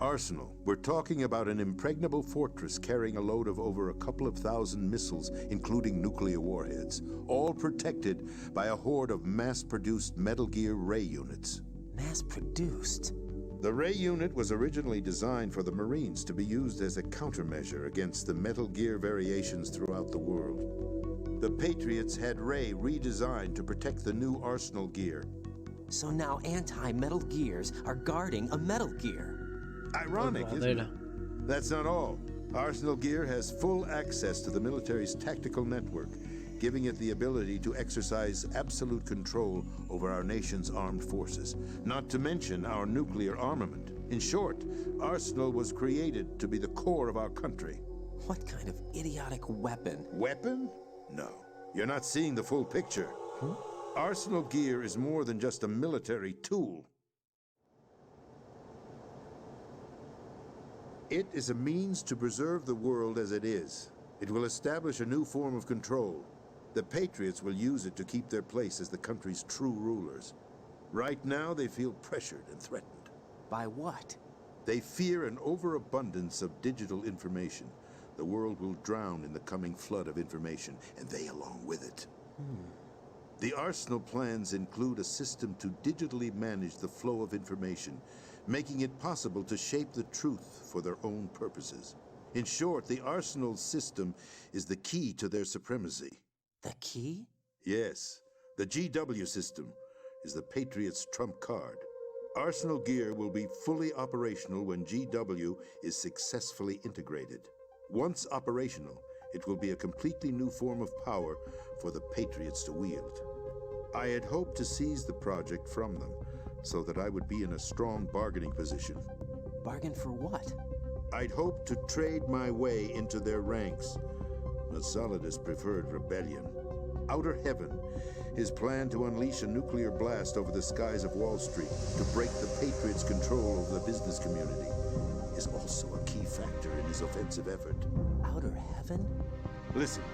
Arsenal. We're talking about an impregnable fortress carrying a load of over a couple of thousand missiles, including nuclear warheads, all protected by a horde of mass-produced Metal Gear Ray units. Mass-produced? The Ray unit was originally designed for the Marines to be used as a countermeasure against the Metal Gear variations throughout the world. The Patriots had Ray redesigned to protect the new Arsenal Gear. So now anti-Metal Gears are guarding a Metal Gear. Ironic, isn't it? That's not all. Arsenal Gear has full access to the military's tactical network, giving it the ability to exercise absolute control over our nation's armed forces, not to mention our nuclear armament. In short, Arsenal was created to be the core of our country. What kind of idiotic weapon? Weapon? No. You're not seeing the full picture. Arsenal gear is more than just a military tool. It is a means to preserve the world as it is. It will establish a new form of control. The Patriots will use it to keep their place as the country's true rulers. Right now, they feel pressured and threatened. By what? They fear an overabundance of digital information. The world will drown in the coming flood of information, and they along with it. The Arsenal plans include a system to digitally manage the flow of information, making it possible to shape the truth for their own purposes. In short, the Arsenal system is the key to their supremacy. The key? Yes. The GW system is the Patriots' trump card. Arsenal gear will be fully operational when GW is successfully integrated. Once operational, it will be a completely new form of power for the Patriots to wield. I had hoped to seize the project from them, so that I would be in a strong bargaining position. Bargain for what? I'd hoped to trade my way into their ranks, but Solidus preferred rebellion. Outer Heaven, his plan to unleash a nuclear blast over the skies of Wall Street to break the Patriots' control over the business community, is also a key factor in his offensive effort. Outer Heaven? Listen,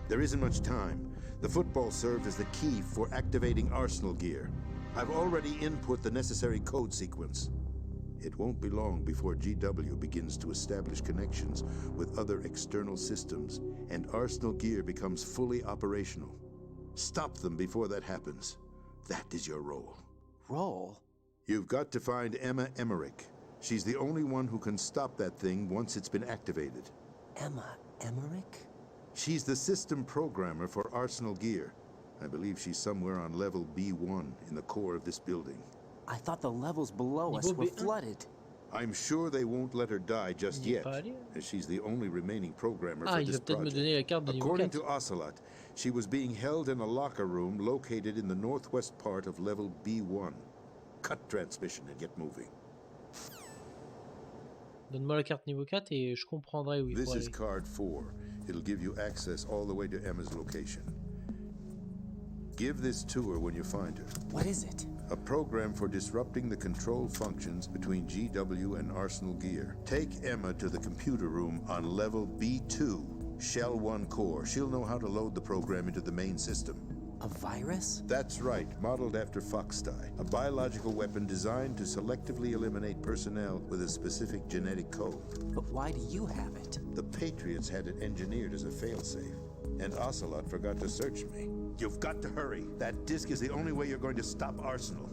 there isn't much time. The football served as the key for activating Arsenal gear. I've already input the necessary code sequence. It won't be long before GW begins to establish connections with other external systems, and Arsenal gear becomes fully operational. Stop them before that happens. That is your role. Role? You've got to find Emma Emmerich. She's the only one who can stop that thing once it's been activated. Emma Emmerich? She's the system programmer for Arsenal gear. I believe she's somewhere on level B1 in the core of this building. I thought the levels below us were flooded. I'm sure they won't let her die just yet, as she's the only remaining programmer for this project. According to Ocelot, she was being held in a locker room located in the northwest part of level B1. Cut transmission and get moving. Donne-moi la carte niveau 4 et je comprendrai où il faut This aller. is card 4. It'll give you access all the way to Emma's location. Give this to her when you find her. What is it? A program for disrupting the control functions between GW and Arsenal gear. Take Emma to the computer room on level B2, Shell 1 core. She'll know how to load the program into the main system. A virus? That's right, modeled after Foxdie, a biological weapon designed to selectively eliminate personnel with a specific genetic code. But why do you have it? The Patriots had it engineered as a failsafe, and Ocelot forgot to search me. You've got to hurry. That disk is the only way you're going to stop Arsenal.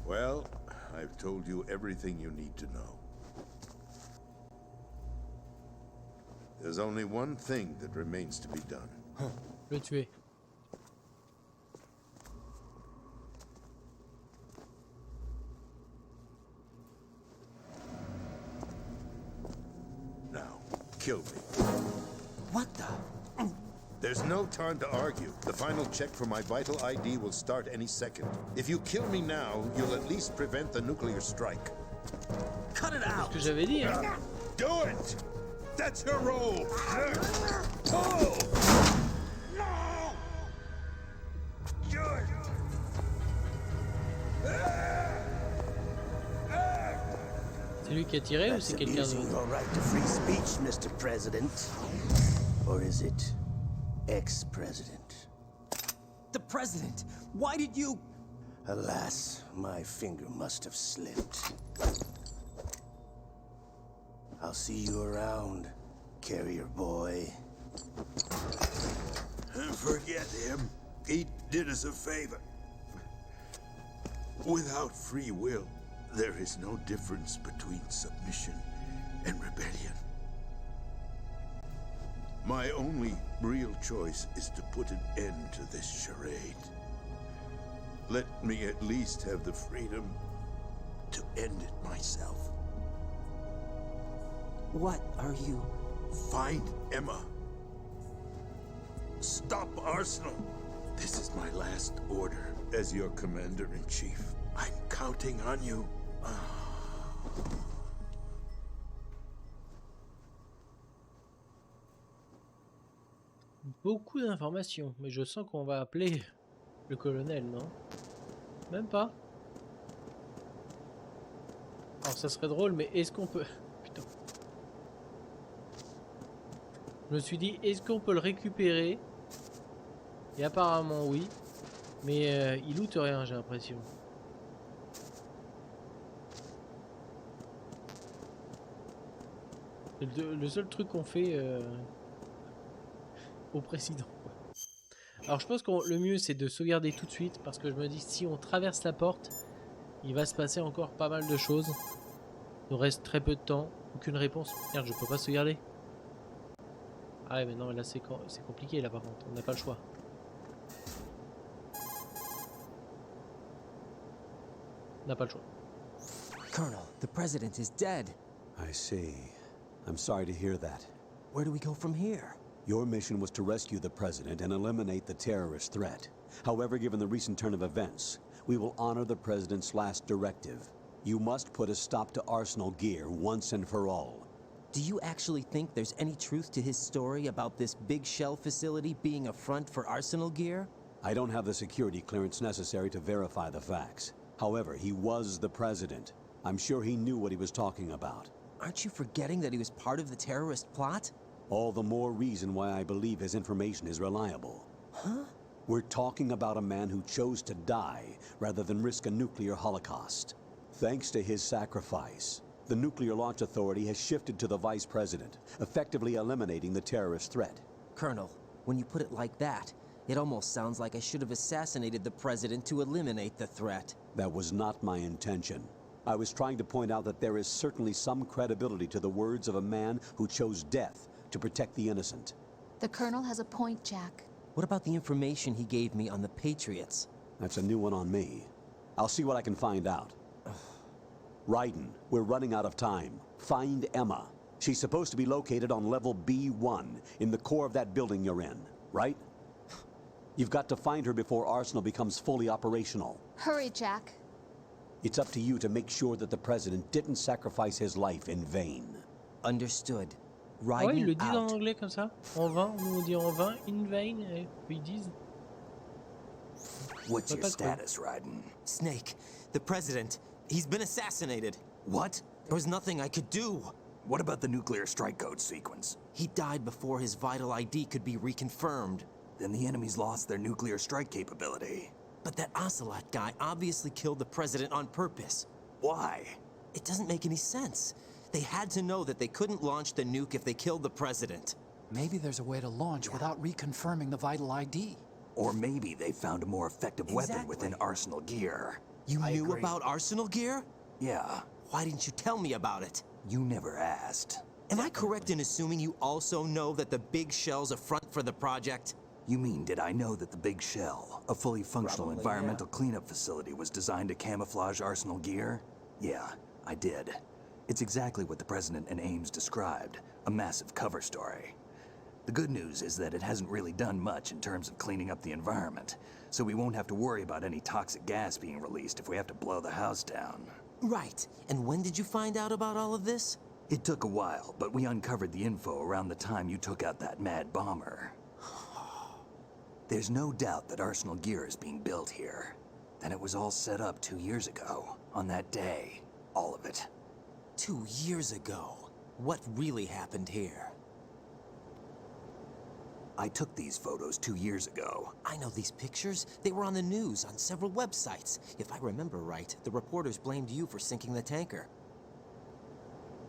Well, I've told you everything you need to know. There's only one thing that remains to be done. Le tuer. Now, kill me. What the? There's no time to argue. The final check for my vital ID will start any second. If you kill me now, you'll at least prevent the nuclear strike. Cut it out! C'est ce que j'avais dit, hein. Do it! That's your role! Oh! No! Good! C'est lui qui a tiré ou c'est quelqu'un d'autre? Your right to free speech, Mr. President. Or is it ex-president? The president! Why did you... Alas, my finger must have slipped. I'll see you around, carrier boy. Forget him. He did us a favor. Without free will, there is no difference between submission and rebellion. My only real choice is to put an end to this charade. Let me at least have the freedom to end it myself. What are you... Find Emma. Stop Arsenal. This is my last order as your commander-in-chief. I'm counting on you. beaucoup d'informations, mais je sens qu'on va appeler le colonel, non? Même pas. Alors ça serait drôle, mais est-ce qu'on peut... Putain. Je me suis dit, est-ce qu'on peut le récupérer? Et apparemment oui. Mais il loot rien, j'ai l'impression. Le seul truc qu'on fait au président. Alors je pense que le mieux c'est de sauvegarder tout de suite. Parce que je me dis, si on traverse la porte, il va se passer encore pas mal de choses. Il nous reste très peu de temps. Aucune réponse. Merde, je peux pas sauvegarder. Ah ouais, mais non, là c'est compliqué là par contre. On n'a pas le choix. On n'a pas le choix. Colonel, the president is dead. I see. I'm sorry to hear that. Where do we go from here? Your mission was to rescue the president and eliminate the terrorist threat. However, given the recent turn of events, we will honor the president's last directive. You must put a stop to Arsenal gear once and for all. Do you actually think there's any truth to his story about this big shell facility being a front for Arsenal gear? I don't have the security clearance necessary to verify the facts. However, he was the president. I'm sure he knew what he was talking about. Aren't you forgetting that he was part of the terrorist plot? All the more reason why I believe his information is reliable. Huh? We're talking about a man who chose to die rather than risk a nuclear holocaust. Thanks to his sacrifice, the Nuclear Launch Authority has shifted to the vice president, effectively eliminating the terrorist threat. Colonel, when you put it like that, it almost sounds like I should have assassinated the president to eliminate the threat. That was not my intention. I was trying to point out that there is certainly some credibility to the words of a man who chose death to protect the innocent. The Colonel has a point, Jack. What about the information he gave me on the Patriots? That's a new one on me. I'll see what I can find out. Raiden, we're running out of time. Find Emma. She's supposed to be located on level B1, in the core of that building you're in, right? You've got to find her before Arsenal becomes fully operational. Hurry, Jack. It's up to you to make sure that the president didn't sacrifice his life in vain. Understood. Ah ouais, il le dit Raiden en out. anglais comme ça. En vain, nous on dit en vain, in vain, et puis ils disent. What's Pas your trop. status, Raiden? Snake, the president, he's been assassinated. What? There was nothing I could do. What about the nuclear strike code sequence? He died before his vital ID could be reconfirmed. Then the enemy's lost their nuclear strike capability. But that Ocelot guy obviously killed the president on purpose. Why? It doesn't make any sense. They had to know that they couldn't launch the nuke if they killed the president. Maybe there's a way to launch without reconfirming the vital ID. Or maybe they found a more effective weapon Exactly. within Arsenal gear. You I knew agree. about Arsenal gear? Yeah, Why didn't you tell me about it? you never asked. Am I correct in assuming you also know that the big shell's a front for the project? You mean, did I know that the Big Shell, a fully functional Probably, environmental cleanup facility, was designed to camouflage Arsenal gear? Yeah, I did. It's exactly what the President and Ames described, a massive cover story. The good news is that it hasn't really done much in terms of cleaning up the environment, so we won't have to worry about any toxic gas being released if we have to blow the house down. Right. And when did you find out about all of this? It took a while, but we uncovered the info around the time you took out that mad bomber. There's no doubt that Arsenal gear is being built here. And it was all set up 2 years ago, on that day. All of it. 2 years ago. What really happened here? I took these photos 2 years ago. I know these pictures. They were on the news, on several websites. If I remember right, the reporters blamed you for sinking the tanker.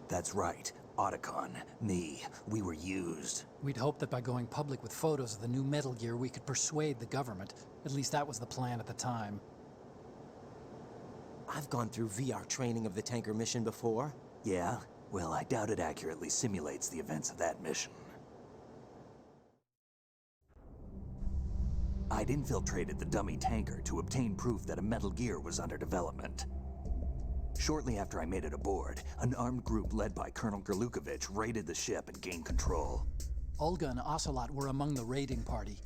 That's right. Otacon, me, we were used. We'd hoped that by going public with photos of the new Metal Gear, we could persuade the government. At least that was the plan at the time. I've gone through VR training of the tanker mission before. Yeah? Well, I doubt it accurately simulates the events of that mission. I'd infiltrated the dummy tanker to obtain proof that a Metal Gear was under development. Shortly after I made it aboard, an armed group led by Colonel Gerlukovich raided the ship and gained control. Olga and Ocelot were among the raiding party.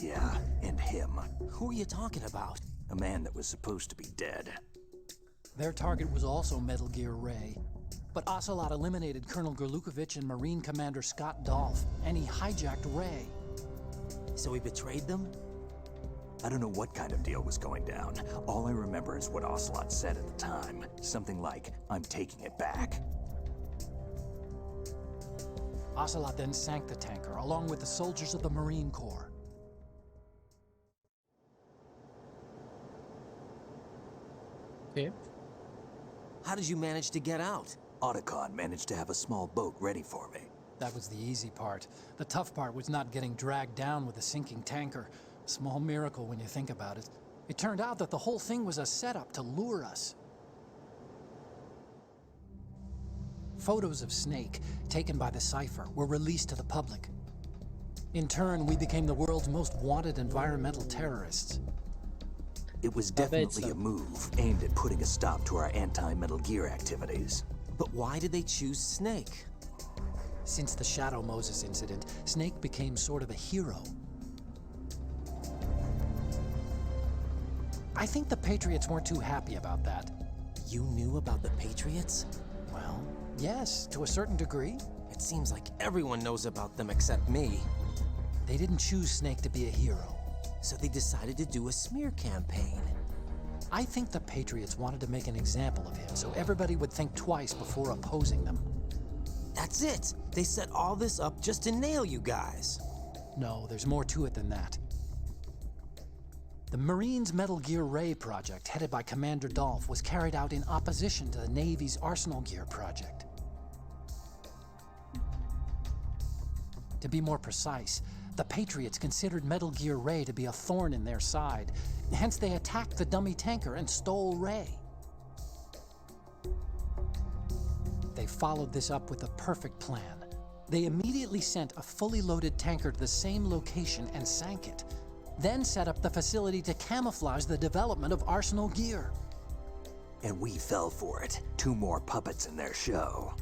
Yeah, and him. Who are you talking about? A man that was supposed to be dead. Their target was also Metal Gear Ray. But Ocelot eliminated Colonel Gerlukovich and Marine Commander Scott Dolph, and he hijacked Ray. So he betrayed them? I don't know what kind of deal was going down. All I remember is what Ocelot said at the time. Something like, I'm taking it back. Ocelot then sank the tanker, along with the soldiers of the Marine Corps. Okay. How did you manage to get out? Otacon managed to have a small boat ready for me. That was the easy part. The tough part was not getting dragged down with a sinking tanker. A small miracle when you think about it. It turned out that the whole thing was a setup to lure us. Photos of Snake, taken by the Cypher, were released to the public. In turn, we became the world's most wanted environmental terrorists. It was definitely a move aimed at putting a stop to our anti-Metal Gear activities. But why did they choose Snake? Since the Shadow Moses incident, Snake became sort of a hero. I think the Patriots weren't too happy about that. You knew about the Patriots? Well, yes, to a certain degree. It seems like everyone knows about them except me. They didn't choose Snake to be a hero. So they decided to do a smear campaign. I think the Patriots wanted to make an example of him so everybody would think twice before opposing them. That's it! They set all this up just to nail you guys. No, there's more to it than that. The Marines' Metal Gear Ray project, headed by Commander Dolph, was carried out in opposition to the Navy's Arsenal Gear project. To be more precise, the Patriots considered Metal Gear Ray to be a thorn in their side. Hence, they attacked the dummy tanker and stole Ray. They followed this up with a perfect plan. They immediately sent a fully loaded tanker to the same location and sank it. Then set up the facility to camouflage the development of Arsenal Gear. And we fell for it. 2 more puppets in their show.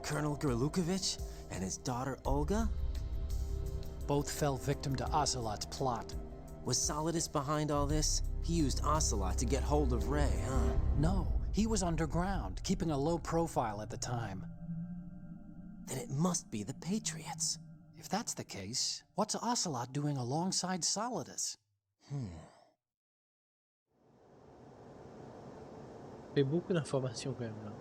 Colonel Gerlukovich and his daughter Olga? Both fell victim to Ocelot's plot. Was Solidus behind all this? He used Ocelot to get hold of Ray, huh? No, he was underground, keeping a low profile at the time. Then it must be the Patriots. If that's the case, what's Ocelot doing alongside Solidus? Fait beaucoup d'informations quand même là.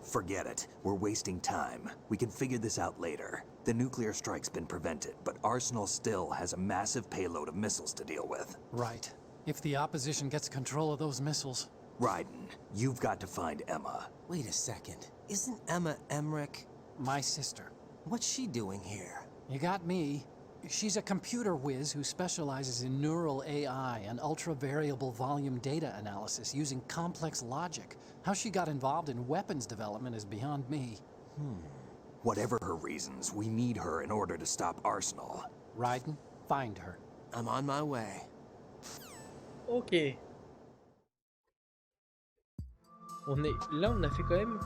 Forget it. We're wasting time. We can figure this out later. The nuclear strike's been prevented, but Arsenal still has a massive payload of missiles to deal with. Right. If the opposition gets control of those missiles... Raiden, you've got to find Emma. Wait a second. Isn't Emma Emmerich... my sister? What's she doing here? You got me. She's a computer whiz who specializes in neural AI and ultra-variable volume data analysis using complex logic. How she got involved in weapons development is beyond me. Whatever her reasons, we need her in order to stop Arsenal. Raiden, find her. I'm on my way. Ok. Là, on a fait quand même...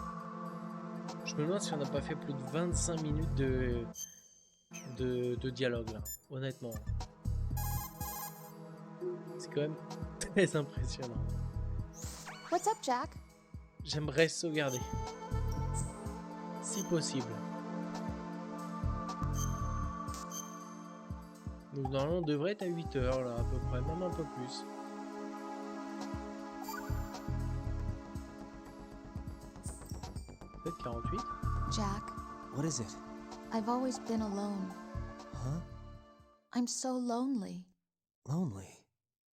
Je me demande si on n'a pas fait plus de 25 minutes de dialogue là, honnêtement. C'est quand même très impressionnant. What's up, Jack? J'aimerais sauvegarder. Si possible. Donc normalement on devrait être à 8 heures là, à peu près, même un peu plus. Peut-être 48. Jack. What is it? I've always been alone. Huh? I'm so lonely. Lonely?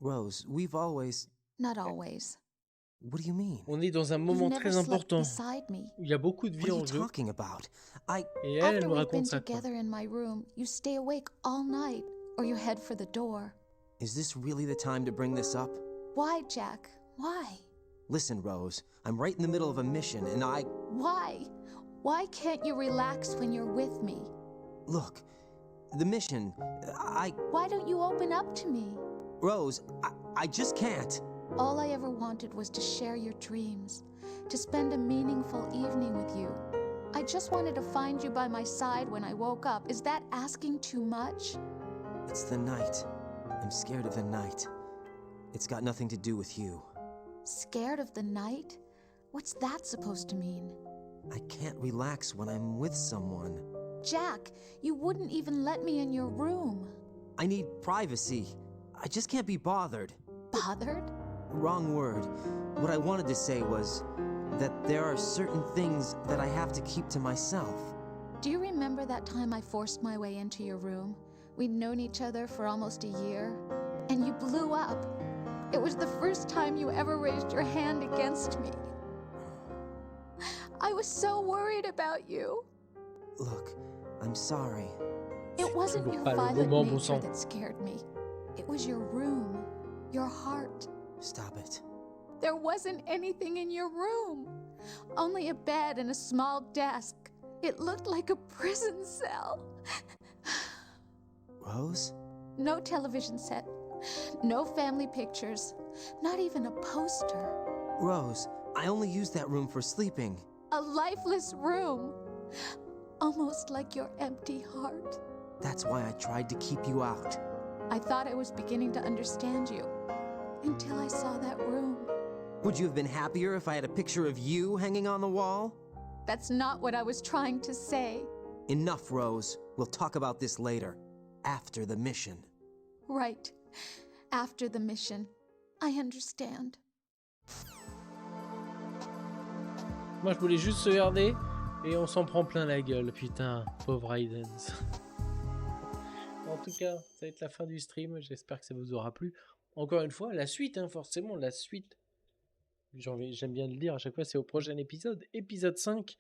Rose, we've always... Not always. What do you mean? On est dans un moment très important où il y a beaucoup de vie en jeu. Et elle me raconte ça. Together in my room, you stay awake all night, or you head for the door. Is this really the time to bring this up? Why, Jack? Why? Listen, Rose, I'm right in the middle of a mission, and I... Why? Why can't you relax when you're with me? Look, the mission, Why don't you open up to me? Rose, I just can't. All I ever wanted was to share your dreams, to spend a meaningful evening with you. I just wanted to find you by my side when I woke up. Is that asking too much? It's the night. I'm scared of the night. It's got nothing to do with you. Scared of the night? What's that supposed to mean? I can't relax when I'm with someone. Jack, you wouldn't even let me in your room. I need privacy. I just can't be bothered. Bothered? Wrong word. What I wanted to say was that there are certain things that I have to keep to myself. Do you remember that time I forced my way into your room? We'd known each other for almost a year, and you blew up. It was the first time you ever raised your hand against me. I was so worried about you. Look, I'm sorry. It wasn't your violent nature that scared me. It was your room, your heart. Stop it. There wasn't anything in your room. Only a bed and a small desk. It looked like a prison cell. Rose? No television set. No family pictures. Not even a poster. Rose, I only use that room for sleeping. A lifeless room. Almost like your empty heart. That's why I tried to keep you out. I thought I was beginning to understand you. Until I saw that room. Would you have been happier if I had a picture of you hanging on the wall? That's not what I was trying to say. Enough, Rose. We'll talk about this later. After the mission. Right. After the mission. I understand. Moi, je voulais juste sauvegarder et on s'en prend plein la gueule, putain, pauvre Aiden. En tout cas, ça va être la fin du stream. J'espère que ça vous aura plu. Encore une fois, la suite, hein, forcément, la suite. J'aime bien le dire à chaque fois, c'est au prochain épisode, épisode 5.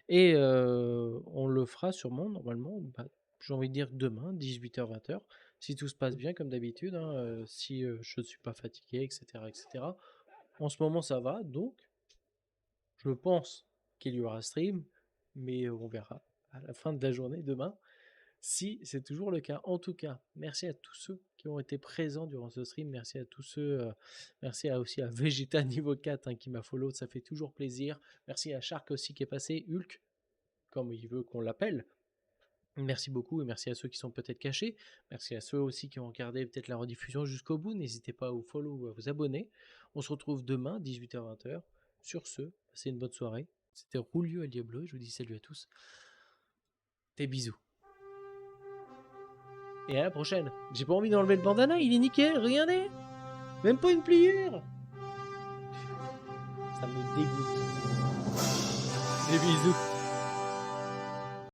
Et on le fera sûrement, normalement, j'ai envie de dire demain, 18h-20h. Si tout se passe bien, comme d'habitude, hein, si je ne suis pas fatigué, etc., etc. En ce moment, ça va, donc je pense qu'il y aura stream, mais on verra à la fin de la journée, demain, si c'est toujours le cas. En tout cas, merci à tous ceux qui ont été présents durant ce stream, merci à tous ceux, merci aussi à Vegeta niveau 4 hein, qui m'a follow, ça fait toujours plaisir. Merci à Shark aussi qui est passé, Hulk, comme il veut qu'on l'appelle. Merci beaucoup et merci à ceux qui sont peut-être cachés. Merci à ceux aussi qui ont regardé peut-être la rediffusion jusqu'au bout. N'hésitez pas à vous follow ou à vous abonner. On se retrouve demain, 18h-20h. Sur ce, passez une bonne soirée. C'était Roulieu à Diablo. Je vous dis salut à tous. Des bisous. Et à la prochaine. J'ai pas envie d'enlever le bandana, il est nickel, regardez. Même pas une pliure. Ça me dégoûte. Des bisous.